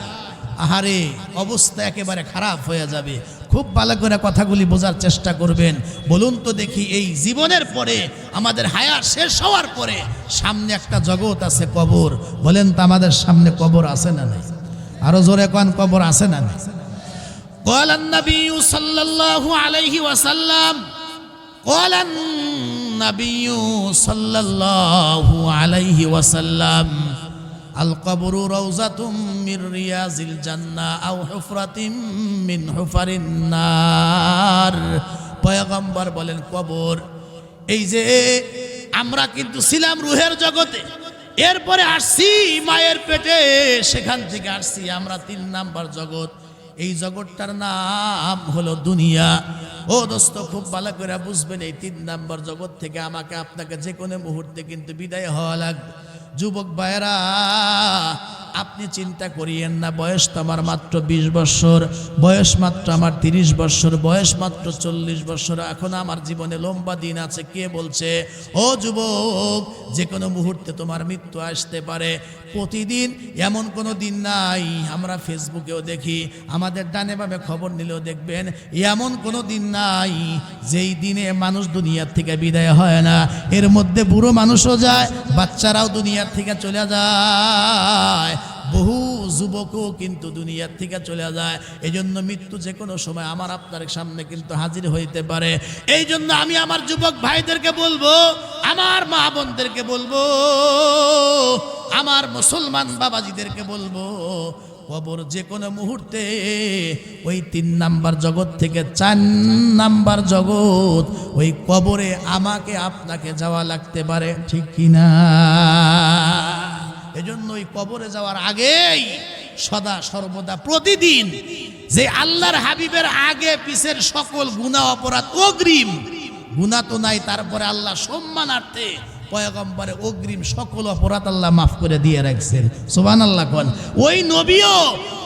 আহারে অবস্থা একেবারে খারাপ হয়ে যাবে। খুব ভালো করে কথাগুলি বোঝার চেষ্টা করবেন। বলুন তো দেখি, এই জীবনের পরে, আমাদের হায়াত শেষ হওয়ার পরে সামনে একটা জগৎ আছে, কবর। বলেন তো আমাদের সামনে কবর আছে না নাই? আরো জোরে কোন কবর আছে না নাই? ক্বালান নবী সাল্লাল্লাহু আলাইহি ওয়াসাল্লাম, ক্বালান নবী সাল্লাল্লাহু আলাইহি ওয়াসাল্লাম, আল কবরু রাউযাতুম মির রিয়াজিল জান্নাহ আও হুফরাতিম মিন হুফারিন নার। পয়গম্বর বলেন, কবর, এই যে আমরা কিন্তু ছিলাম রুহের জগতে, এরপরে আসছি মায়ের পেটে, সেখান থেকে আসছি আমরা 3 নাম্বার জগৎ। এই জগৎটার নাম হলো দুনিয়া। ও দোস্ত, খুব ভালো করে বুঝবেন, এই 3 নাম্বার জগৎ থেকে আমাকে আপনাকে যে কোনো মুহূর্তে কিন্তু বিদায় হওয়া লাগবে। যুবক ভাইয়েরা, আপনি চিন্তা করিয়েন না, বয়স তো আমার মাত্র 20 বছর, বয়স মাত্র আমার 30 বছর, বয়স মাত্র 40 বছর, এখন আমার জীবনে লম্বা দিন আছে। কে বলছে? ও যুবক, যে কোনো মুহূর্তে তোমার মৃত্যু আসতে পারে। প্রতিদিন এমন কোনো দিন নাই, আমরা ফেসবুকেও দেখি, আমাদের ডানে বামে খবর নিলেও দেখবেন, এমন কোনো দিন নাই যেই দিনে মানুষ দুনিয়ার থেকে বিদায় হয় না। এর মধ্যে বুড়ো মানুষও যায়, বাচ্চারাও দুনিয়ার থেকে চলে যায়, বহু যুবকও কিন্তু দুনিয়ার থেকে চলে যায়। এই জন্য মৃত্যু যে কোনো সময় আমার আপনার সামনে কিন্তু হাজির হইতে পারে। এই জন্য আমি আমার যুবক ভাইদেরকে বলবো, আমার মা বোনদেরকে বলবো, আমার মুসলমান বাবাজিদেরকে বলবো, কবর যে কোনো মুহূর্তে ওই 3 নাম্বার জগৎ থেকে 4 নাম্বার জগৎ, ওই কবরে আমাকে আপনাকে যাওয়া লাগতে পারে, ঠিক কিনা? এজন্য ওই কবরে যাওয়ার আগেই সদা সর্বদা প্রতিদিন যে আল্লাহর হাবিবের আগে পিছের সকল গুনাহ অপরাধ অগ্রিম, গুনাহ তো নাই, তারপরে আল্লাহ সম্মানার্থে পয়গম্বরে অগ্রিম সকল অপরাধ আল্লাহ মাফ করে দিয়ে রাখছেন। সুবহানাল্লাহ কোন। ওই নবীও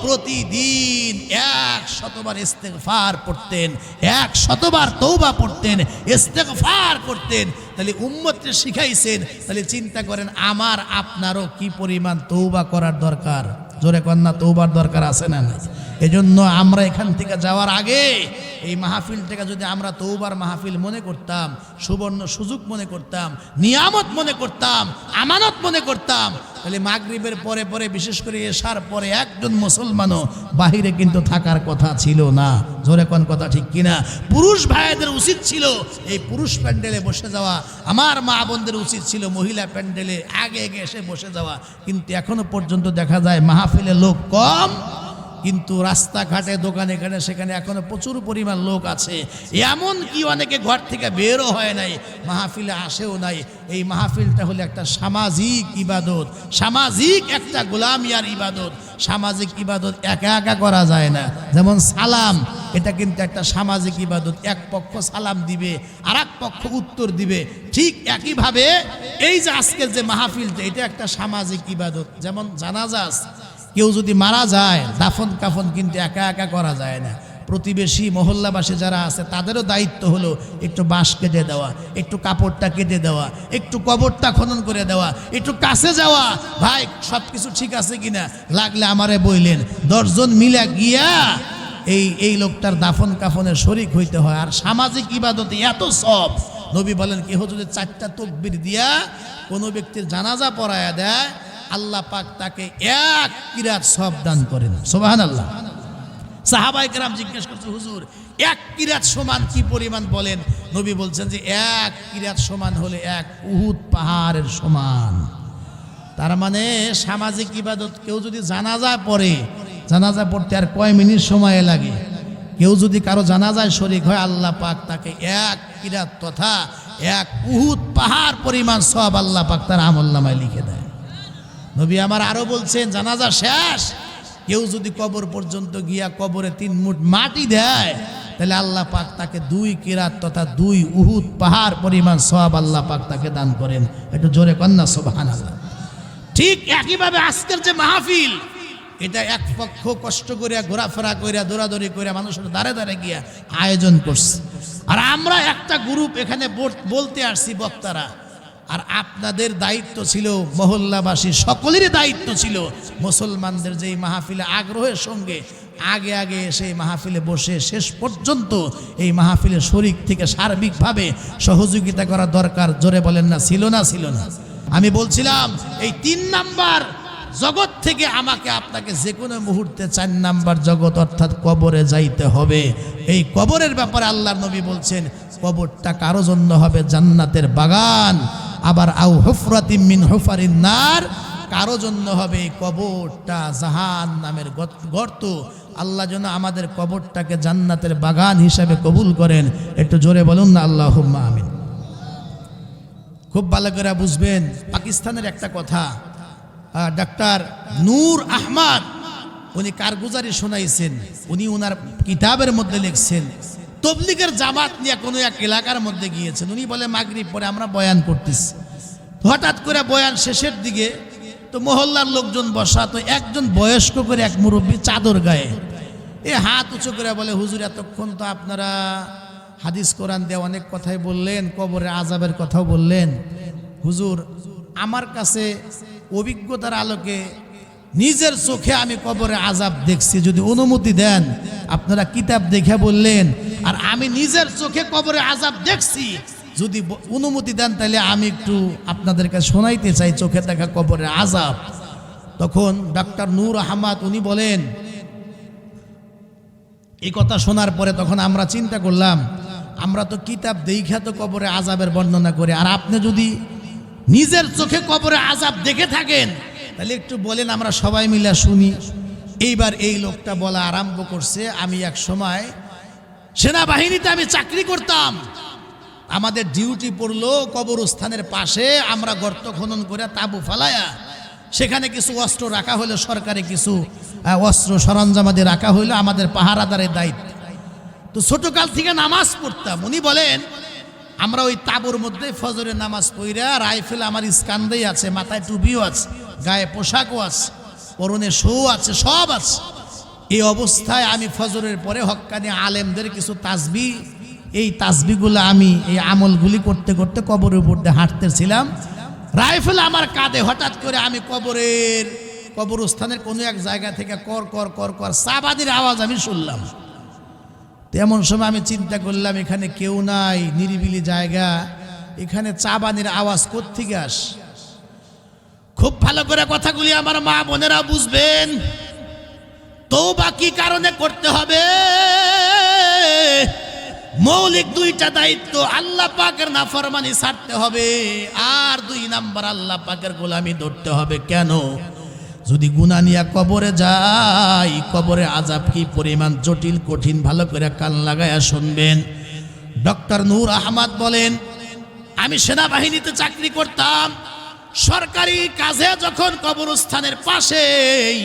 প্রতিদিন 100 বার ইস্তেগফার পড়তেন, 100 বার তওবা পড়তেন, ইস্তেগফার করতেন। তাহলে উম্মতকে শিখাইছেন। তাহলে চিন্তা করেন আমার আপনারও কি পরিমাণ তওবা করার দরকার। জোরে কন্যা তওবার দরকার আছে না নাই? এজন্য আমরা এখান থেকে যাওয়ার আগে এই মাহফিলটাকে যদি আমরা তওবার মাহফিল মনে করতাম, সুবর্ণ সুযোগ মনে করতাম, নিয়ামত মনে করতাম, আমানত মনে করতাম, তাহলে মাগরিবের পরে পরে বিশেষ করে এশার পরে একজন মুসলমানও বাহিরে কিন্তু থাকার কথা ছিল না। জোরে কোন কথা ঠিক কিনা? পুরুষ ভাইদের উচিত ছিল এই পুরুষ প্যান্ডেলে বসে যাওয়া, আমার মা বোনদের উচিত ছিল মহিলা প্যান্ডেলে আগে আগে এসে বসে যাওয়া। কিন্তু এখনো পর্যন্ত দেখা যায় মাহফিলে লোক কম, কিন্তু রাস্তাঘাটে দোকানে এখানে সেখানে এখনো প্রচুর পরিমাণ লোক আছে। এমন কি অনেকে ঘর থেকে বেরও হয় নাই, মাহফিলে আসেও নাই। এই মাহফিলটা হলো একটা সামাজিক ইবাদত, সামাজিক একটা গোলামিয়ার ইবাদত। সামাজিক ইবাদত একা একা করা যায় না। যেমন সালাম, এটা কিন্তু একটা সামাজিক ইবাদত। এক পক্ষ সালাম দিবে, আর এক পক্ষ উত্তর দিবে। ঠিক একইভাবে এই যে আজকের যে মাহফিলটা, এটা একটা সামাজিক ইবাদত। যেমন জানাজা, কেউ যদি মারা যায় দাফন কাফন কিন্তু একা একা করা যায় না। প্রতিবেশী মহল্লাবাসী যারা আছে তাদেরও দায়িত্ব হলো একটু বাঁশ কেটে দেওয়া, একটু কাপড়টা কেটে দেওয়া, একটু কবরটা খনন করে দেওয়া, একটু কাছে যাওয়া, ভাই সব কিছু ঠিক আছে কিনা, লাগলে আমারে বইলেন। 10 জন মিলে গিয়া এই লোকটার দাফন কাফনের শরিক হইতে হয়। আর সামাজিক ইবাদতে এত সব, নবী বলেন কেহ যদি 4টা তাকবীর দিয়া কোনো ব্যক্তির জানাজা পড়ায়া দেয়, আল্লাহ পাক তাকে 1 কিরাত সওয়াব দান করেন। সুবহানাল্লাহ। সাহাবায়ে কেরাম জিজ্ঞেস করছে, হুজুর 1 কিরাত সমান কি পরিমাণ বলেন? নবী বলছেন যে 1 কিরাত সমান হলে 1 উহুদ পাহাড়ের সমান। তার মানে সামাজিক ইবাদত, কেউ যদি জানাজা পড়ে, জানাজা পড়তে আর কয় মিনিট সময় লাগে, কেউ যদি কারো জানাজায় শরীক হয়, আল্লাহ পাক তাকে 1 কিরাত তথা 1 উহুদ পাহাড় পরিমাণ সওয়াব আল্লাহ পাক তার আমলনামায় লিখে দেয়। নবী আমার আরো বলছেন, জানাজা শেষ কেউ যদি কবর পর্যন্ত গিয়া কবরে 3 মুঠ মাটি দেয়, তাহলে আল্লাহ পাক তাকে 2 কিরাত তথা 2 উহুদ পাহাড় পরিমাণ সওয়াব আল্লাহ পাক তাকে দান করেন। একটু জোরে কন্যা সুবহানাল্লাহ। ঠিক একইভাবে আজকের যে মাহফিল, এটা এক পক্ষ কষ্ট করিয়া ঘোরাফেরা করিয়া দৌড়াদৌড়ি করিয়া মানুষের দ্বারে দ্বারে গিয়া আয়োজন করছে, আর আমরা একটা গ্রুপ এখানে বলতে আসছি বক্তারা। আর আপনাদের দায়িত্ব ছিল, মহল্লাবাসী সকলেরই দায়িত্ব ছিল, মুসলমানদের যেই মাহফিলে আগ্রহের সঙ্গে আগে আগে এসে মাহফিলে বসে শেষ পর্যন্ত এই মাহফিলে শরীক থেকে সার্বিকভাবে সহযোগিতা করা দরকার। জোরে বলেন না, ছিল না? ছিল না? আমি বলছিলাম এই 3 নাম্বার জগৎ থেকে আমাকে আপনাকে যে কোনো মুহূর্তে 4 নাম্বার জগৎ অর্থাৎ কবরে যাইতে হবে। এই কবরের ব্যাপারে আল্লাহর নবী বলছেন, কবরটা কারো জন্য হবে জান্নাতের বাগান, আবার আও হুফরাতিম মিন হুফারিন নার, কারো জন্য হবে এই কবরটা জাহান্নামের গর্ত। আল্লাহ যেন আমাদের কবরটাকে জান্নাতের বাগান হিসাবে কবুল করেন। একটু জোরে বলুন না আল্লাহুম্মা আমিন। খুব ভালো করে বুঝবেন, পাকিস্তানের একটা কথা, ডাক্তার নূর আহমদ উনি কারগুজারি শোনাইছেন। উনি ওনার কিতাবের মধ্যে লিখছেন, তবলিগের জামাত নিয়ে কোনো এক এলাকার মধ্যে গিয়েছেন। উনি বলে মাগরিব পরে আমরা বয়ান করতেছি, হঠাৎ করে বয়ান শেষের দিকে তো মহল্লার লোকজন বসা, তো একজন বয়স্ক করে এক মুরব্বী চাদর গায়ে হাত উঁচু করে বলে, হুজুর এতক্ষণ তো আপনারা হাদিস কোরআন দিয়ে অনেক কথাই বললেন, কবরের আযাবের কথাও বললেন। হুজুর আমার কাছে অভিজ্ঞতার আলোকে নিজের চোখে আমি কবরে আযাব দেখছি, যদি অনুমতি দেন, আপনারা কিতাব দেখে বললেন আর আমি নিজের চোখে কবরে আযাব দেখছি, যদি অনুমতি দেন তাহলে আমি একটু আপনাদের কাছে শোনাইতে চাই চোখে দেখা কবরের আযাব। তখন ডাক্তার নূর আহমদ উনি বলেন, এই কথা শোনার পরে তখন আমরা চিন্তা করলাম, আমরা তো কিতাব দেইখা তো কবরে আযাবের বর্ণনা করে, আর আপনি যদি নিজের চোখে কবরে আযাব দেখে থাকেন তাহলে একটু বলেন, আমরা সবাই মিলে শুনি। এইবার এই লোকটা বলা আরম্ভ করছে, আমি এক সময় সেনাবাহিনীতে আমি চাকরি করতাম, আমাদের ডিউটি পড়লো কবরস্থানের পাশে, আমরা গর্ত খনন করে তাঁবু ফালায়া সেখানে কিছু অস্ত্র রাখা হলো, সরকারি কিছু অস্ত্র সরঞ্জামাদি রাখা হইলো আমাদের পাহারাদারের দায়িত্ব। তো ছোটকাল থেকে নামাজ পড়তাম। উনি বলেন আমরা ওই তাঁবুর মধ্যে ফজরের নামাজ পড়া, রাইফেল আমার স্কান্দেই আছে, মাথায় টুপিও আছে, গায়ে পোশাকও আছে, পরনে শো আছে, সব আছে। এই অবস্থায় আমি ফজরের পরে হক্কানি আলেমদের কিছু তাসবিহ, এই তাসবিহগুলো আমি এই আমলগুলি করতে করতে কবরের উপর দিয়ে হাঁটতেছিলাম, রাইফেল আমার কাঁধে। হঠাৎ করে আমি কবরস্থানের কোনো এক জায়গা থেকে কর কর কর কর চাবানির আওয়াজ আমি শুনলাম। তেমন সময় আমি চিন্তা করলাম এখানে কেউ নাই, নিরিবিলি জায়গা, এখানে চাবানির আওয়াজ কোত্থেকে আস। খুব ভালো করে কথাগুলি আমার মা বোনেরা বুঝবেন। তওবা কি কারণে করতে হবে? মৌলিক দুইটা দায়িত্ব, আল্লাহ পাকের নাফরমানি ছাড়তে হবে, আর 2 নাম্বার আল্লাহ পাকের গোলামি ধরতে হবে। কেন? যদি গুনাহ নিয়ে কবরে যাই, কবরে আযাব কি পরিমাণ জটিল কঠিন, ভালো করে কান লাগায়া শুনবেন। ডক্টর নূর আহমদ বলেন, আমি সেনাবাহিনীতে চাকরি করতাম। সরকারি কাজে যখন কবরস্থানের পাশেই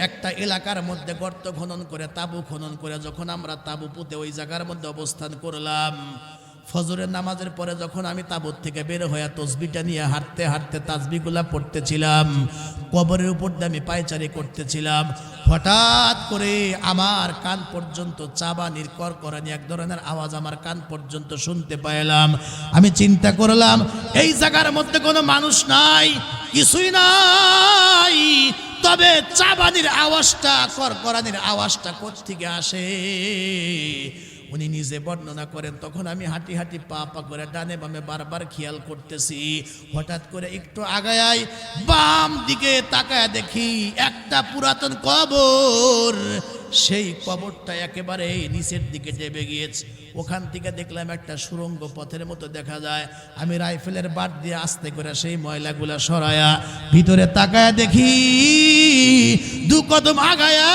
একটা এলাকার মধ্যে গর্ত খনন করে, তাবু খনন করে যখন আমরা তাবু পুঁতে ওই জায়গার মধ্যে অবস্থান করলাম, ফজরের নামাজের পরে যখন আমি তাবুত থেকে বের হয়ে তসবিটা নিয়ে হাঁটতে হাঁটতে তাসবিহগুলা পড়তেছিলাম, কবরের উপর দিয়ে আমি পায়চারি করতেছিলাম, হঠাৎ করে আমার কান পর্যন্ত চাবানির করকরানি এক ধরনের আওয়াজ আমার কান পর্যন্ত শুনতে পাইলাম। আমি চিন্তা করলাম এই জায়গার মধ্যে কোনো মানুষ নাই, কিছুই নাই, তবে চাবানির আওয়াজটা, করকরানির আওয়াজটা কোত্থেকে আসে? উনি নিজে বর্ণনা করেন, তখন আমি হাঁটি হাঁটি পা পা করে ডানে বামে বারবার খেয়াল করতেছি। হঠাৎ করে একটু আগায় বাম দিকে তাকায় দেখি একটা পুরাতন কবর। সেই কবরটা একেবারে নিচের দিকে ডেবে গিয়েছে। ওখান থেকে দেখলাম একটা সুড়ঙ্গ পথের মতো দেখা যায়। আমি রাইফেলের বাট দিয়ে আস্তে করে সেই ময়লাগুলা সরায়া ভিতরে তাকায় দেখি 2 কদম আগায়া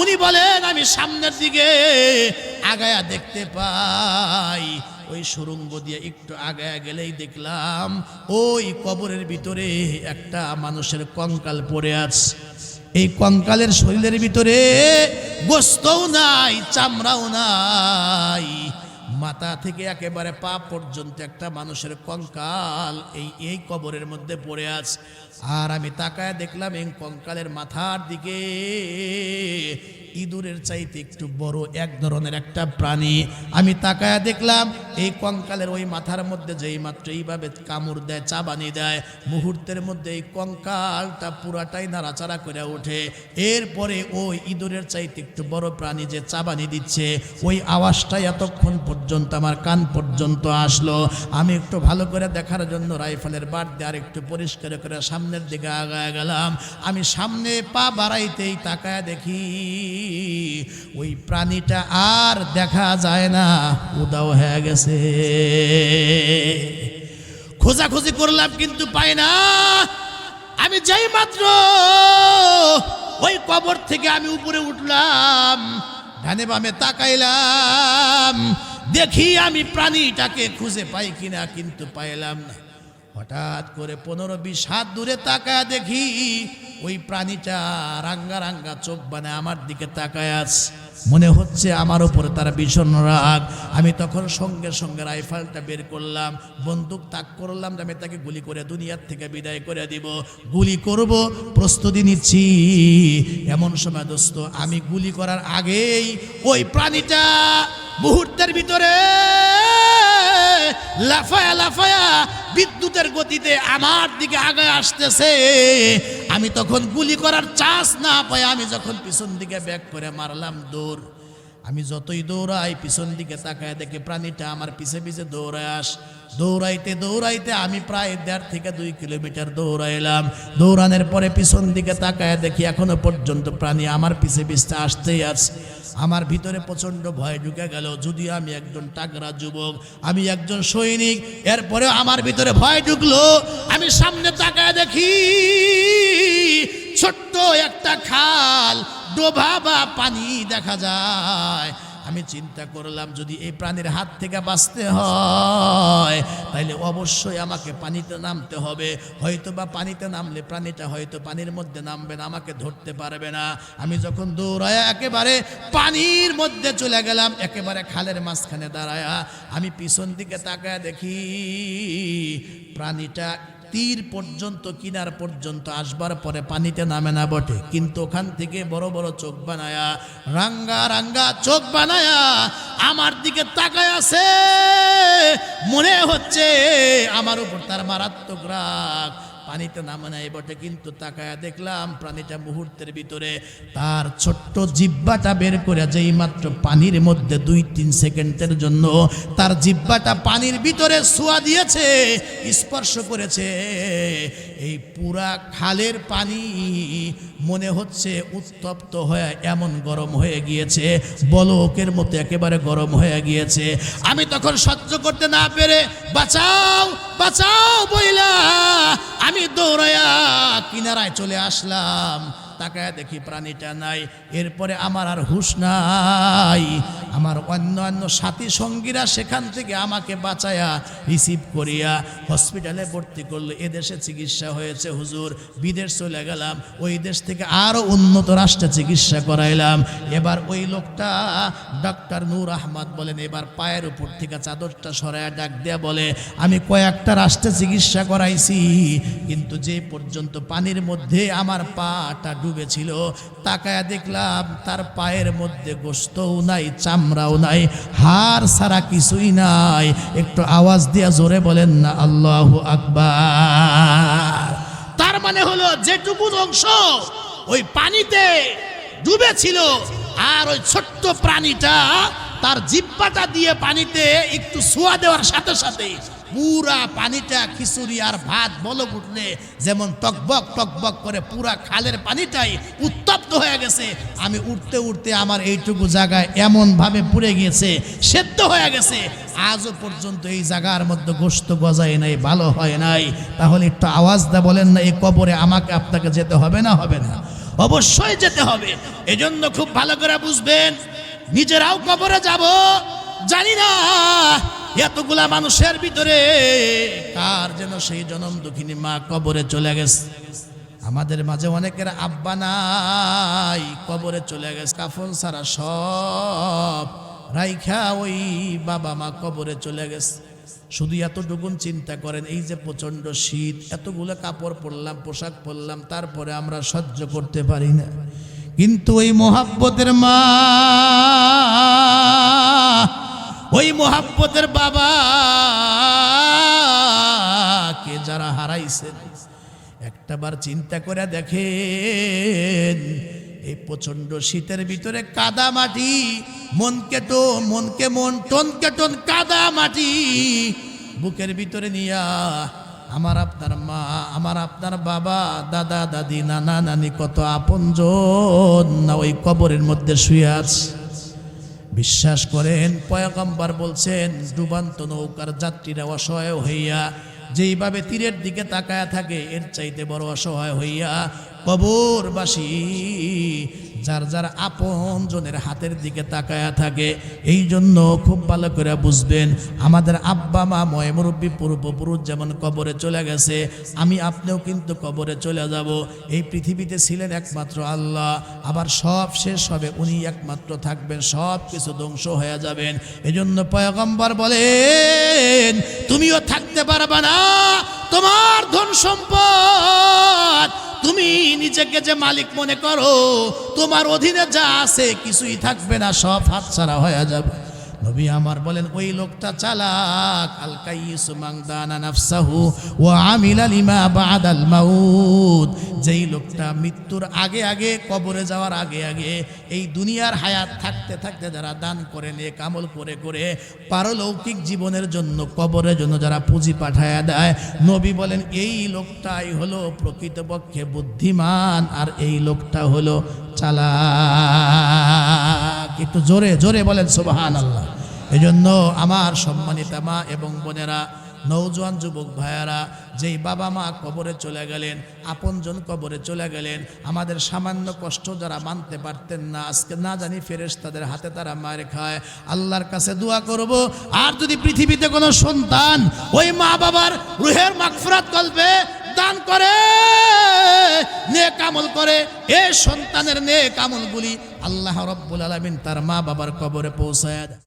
উনি বলেন, আমি সামনের দিকে আগায়া দেখতে পাই ওই সুড়ঙ্গ দিয়ে একটু আগায়া গেলেই দেখলাম ওই কবরের ভিতরে একটা মানুষের কঙ্কাল পড়ে আছে। এই কঙ্কালের শরীরের ভিতরে গোশতও নাই, চামড়াও নাই, মাথা থেকে একেবারে পা পর্যন্ত একটা মানুষের কঙ্কাল এই কবরের মধ্যে পড়ে আছে। আর আমি তাকায় দেখলাম এই কঙ্কালের মাথার দিকে ইঁদুরের চাইতে একটু বড় এক ধরনের একটা প্রাণী। আমি তাকায় দেখলাম এই কঙ্কালের ওই মাথার মধ্যে যেই মাত্র এইভাবে কামড় দেয়, চাবানি দেয়, মুহূর্তের মধ্যে এই কঙ্কালটা পুরাটাই নাড়াচাড়া করে ওঠে। এরপরে ওই ইঁদুরের চাইতে একটু বড় প্রাণী যে চাবানি দিচ্ছে, ওই আওয়াজটা এতক্ষণ পর্যন্ত আমার কান পর্যন্ত আসলো। আমি একটু ভালো করে দেখার জন্য রাইফেলের বাট দিয়ে আর একটু পরিষ্কার করে সামনের দিকে আগায় গেলাম। আমি সামনে পা বাড়াইতেই তাকায় দেখি ওই প্রাণীটা আর দেখা যায় না, উদাও হয়ে গেছে। খোঁজাখুঁজি করলাম কিন্তু পাই না। আমি যেই মাত্র ওই কবর থেকে আমি উপরে উঠলাম, ডানে বামে তাকাইলাম, দেখি আমি প্রাণীটাকে খুঁজে পাই কিনা, কিন্তু পাইলাম না। হঠাৎ করে 15-20 হাত দূরে তাকায় দেখি ওই প্রাণীটা রাঙ্গা রাঙ্গা চোখ বানায় আমার দিকে তাকায় আছে। মনে হচ্ছে আমার উপরে তার ভীষণ রাগ। আমি তখন সঙ্গে সঙ্গে রাইফেলটা বের করলাম, বন্দুক তাক করলাম, আমি তাকে গুলি করে দুনিয়ার থেকে বিদায় করে দিব। গুলি করব, প্রস্তুতি নিচ্ছি। এমন সময় দোস্ত, আমি গুলি করার আগেই ওই প্রাণীটা মুহূর্তের ভিতরে লাফায়া লাফায়া বিদ্যুতের গতিতে আমার দিকে আগায় আসতেছে। আমি তখন গুলি করার চান্স না পাই আমি যখন পিছন দিকে ব্যাক করে মারলাম দৌড়। আমি যতই দৌড়াই পিছন দিকে তাকায় দেখে প্রাণীটা আমার পিছে পিছে দৌড়ায় আস। দৌড়াইতে দৌড়াইতে আমি প্রায় 1.5 থেকে 2 কিলোমিটার দৌড়াইলাম। দৌড়ানোর পরে পিছন দিকে তাকায় দেখি এখনো পর্যন্ত প্রাণী আমার পিছে পিছে আসতেই আছে। আমার ভিতরে প্রচণ্ড ভয় ঢুকে গেল। যদিও আমি একজন টাকরা যুবক, আমি একজন সৈনিক, এরপরেও আমার ভিতরে ভয় ঢুকলো। আমি সামনে তাকায় দেখি ছোট্ট একটা খাল, ডোবা বা পানি দেখা যায়। আমি চিন্তা করলাম যদি এই প্রাণীর হাত থেকে বাঁচতে হয় তাহলে অবশ্যই আমাকে পানিতে নামতে হবে। হয়তো বা পানিতে নামলে প্রাণীটা হয়তো পানির মধ্যে নামবে না, আমাকে ধরতে পারবে না। আমি যখন দৌড়ায় একেবারে পানির মধ্যে চলে গেলাম, একেবারে খালের মাঝখানে দাঁড়ায়া আমি পিছন দিকে তাকায় দেখি প্রাণীটা তীর পর্যন্ত, কিনার পর্যন্ত আসবার পরে পানিতে নামে না বটে, কিন্তু ওখান থেকে বড় বড় চোখ বানায়া, রাঙ্গা রাঙ্গা চোখ বানায়া আমার দিকে তাকায় আছে। মনে হচ্ছে আমার উপর তার মারাত্মক রাগ। পানিতে নামে নাই বটে, কিন্তু তাকায়া দেখলাম প্রাণীটা মুহূর্তের ভিতরে তার ছোট্ট জিহ্বাটা বের করে যেই মাত্র পানির মধ্যে 2-3 সেকেন্ডের জন্য তার জিহ্বাটা পানির ভিতরে ছোঁয়া দিয়েছে, স্পর্শ করেছে, এই পুরা খালের পানি মনে হচ্ছে উত্তপ্ত হয়ে এমন গরম হয়ে গিয়েছে, বলকের মতো একেবারে গরম হয়ে গিয়েছে। আমি তখন সহ্য করতে না পেরে বাঁচাও বাঁচাও বইলা আমি দৌড়াইয়া কিনারায় চলে আসলাম। তাকায় দেখি প্রাণীটা নাই। এরপরে আমার আর হুঁশ নাই। আমার অন্যান্য সাথী সঙ্গীরা সেখান থেকে আমাকে বাঁচায়া রিসিভ করিয়া হসপিটালে ভর্তি করলো। এদেশে চিকিৎসা হয়েছে হুজুর, বিদেশ চলে গেলাম, ওই দেশ থেকে আরও উন্নত রাষ্ট্রে চিকিৎসা করাইলাম। এবার ওই লোকটা ডক্টর নূর আহমদ বলেন, এবার পায়ের উপর থেকে চাদরটা সরাইয়া ডাক দেয়া বলে, আমি কয়েকটা রাষ্ট্রে চিকিৎসা করাইছি, কিন্তু যে পর্যন্ত পানির মধ্যে আমার পাটা ডুবেছিল, তাকায়া দেখলাম তার পায়ের মধ্যে গোশতও নাই, চামড়াও নাই, হাড় ছাড়া কিছুই নাই। একটু আওয়াজ দিয়া জোরে বলেন না আল্লাহু আকবার। তার মানে হলো যেটুকু অংশ ওই পানিতে ডুবেছিল, আর ওই ছোট্ট প্রাণীটা তার জিহ্বাটা দিয়ে পানিতে একটু ছোঁয়া দেওয়ার সাথে সাথে পুরা পানিটা খিচুড়ি আর ভাত বলক উঠলে যেমন টকবক টকবক করে পুরা খালের পানিটাই উত্তপ্ত হয়ে গেছে। আমি উঠতে উঠতে আমার এইটুকু জায়গায় এমনভাবে পুড়ে গিয়েছে, সেদ্ধ হয়ে গেছে, আজও পর্যন্ত এই জায়গার মধ্যে গোশত গজায় নাই, ভালো হয় নাই। তাহলে একটু আওয়াজ দা বলেন না, এই কবরে আমাকে আপনাকে যেতে হবে না? হবে না? অবশ্যই যেতে হবে। এজন্য খুব ভালো করে বুঝবেন, নিজেরাও কবরে যাব, জানি না এতগুলা মানুষের ভিতরে কার যেন সেই জনম দুঃখিনী মা কবরে চলে গেছে। আমাদের মাঝে অনেকের আব্বা নাই, কবরে চলে গেছে, কাফন ছাড়া সব রাইখা ওই বাবা মা কবরে চলে গেছে। শুধু এতটুকুন চিন্তা করেন, এই যে প্রচন্ড শীত, এতগুলো কাপড় পরলাম, পোশাক পরলাম, তারপরে আমরা সহ্য করতে পারি না। কিন্তু ওই মোহাব্বতের মা, ওই মোহাব্বতের বাবা কে যারা হারাইছেন, একটাবার চিন্তা করে দেখেন, এই প্রচন্ড শীতের ভিতরে কাদা মাটি, মনকে মন টনকে টন কাদা মাটি বুকের ভিতরে নিয়া আমার আপনার মা, আমার আপনার বাবা, দাদা দাদি, নানা নানি, কত আপনজন না ওই কবরের মধ্যে শুয়ে আছে। বিশ্বাস করেন, পয়গম্বর বলছেন, ডুবান্ত নৌকার যাত্রীরা অসহায় হইয়া যেইভাবে তীরের দিকে তাকায়া থাকে, এর চাইতে বড় অসহায় হইয়া কবরবাসী যার যার আপন জনের হাতের দিকে তাকায়া থাকে। এই জন্য খুব ভালো করে বুঝবেন, আমাদের আব্বা মা ময় মুরব্বী পূর্বপুরুষ যেমন কবরে চলে গেছে, আমি আপনিও কিন্তু কবরে চলে যাব। এই পৃথিবীতে ছিলেন একমাত্র আল্লাহ, আবার সব শেষ হবে, উনি একমাত্র থাকবেন, সব কিছু ধ্বংস হয়ে যাবেন। এজন্য পয়গম্বর বলেন, তুমিও থাকতে পারবে না, তোমার ধন সম্পদ, তুমি নিজেকে যে মালিক মনে করো, তোমার অধীনে যা আছে কিছুই থাকবে না, সব হাতছাড়া হয়ে যাবে। নবী আমার বলেন, ওই লোকটা চালাক, আল কাইয়িসু মান দানা নাফসাহু ওয়া আমিলা লিমা বাদাল মাউত। যেই লোকটা মৃত্যুর আগে আগে, কবরে যাওয়ার আগে আগে, এই দুনিয়ার হায়াত থাকতে থাকতে যারা দান করে, নেক আমল করে করে পারলৌকিক জীবনের জন্য, কবরের জন্য যারা পুঁজি পাঠায়া দেয়, নবী বলেন এই লোকটাই হলো প্রকৃতপক্ষে বুদ্ধিমান, আর এই লোকটা হলো চালাক। একটু জোরে জোরে বলেন সুবহানাল্লাহ। এজন্য আমার সম্মানিতা মা এবং বোনেরা, নওজোয়ান যুবক ভাইয়ারা, যেই বাবা মা কবরে চলে গেলেন, আপনজন কবরে চলে গেলেন, আমাদের সামান্য কষ্ট যারা মানতে পারতেন না, আজকে না জানি ফেরেশতাদের হাতে তারা মার খায়। আল্লাহর কাছে দোয়া করব, আর যদি পৃথিবীতে কোনো সন্তান ওই মা বাবার রুহের মাগফিরাত কল্পে দান করে, নেক আমল করে, এই সন্তানের নেক আমলগুলি আল্লাহ রাব্বুল আলামিন তার মা বাবার কবরে পৌঁছায় দেয়।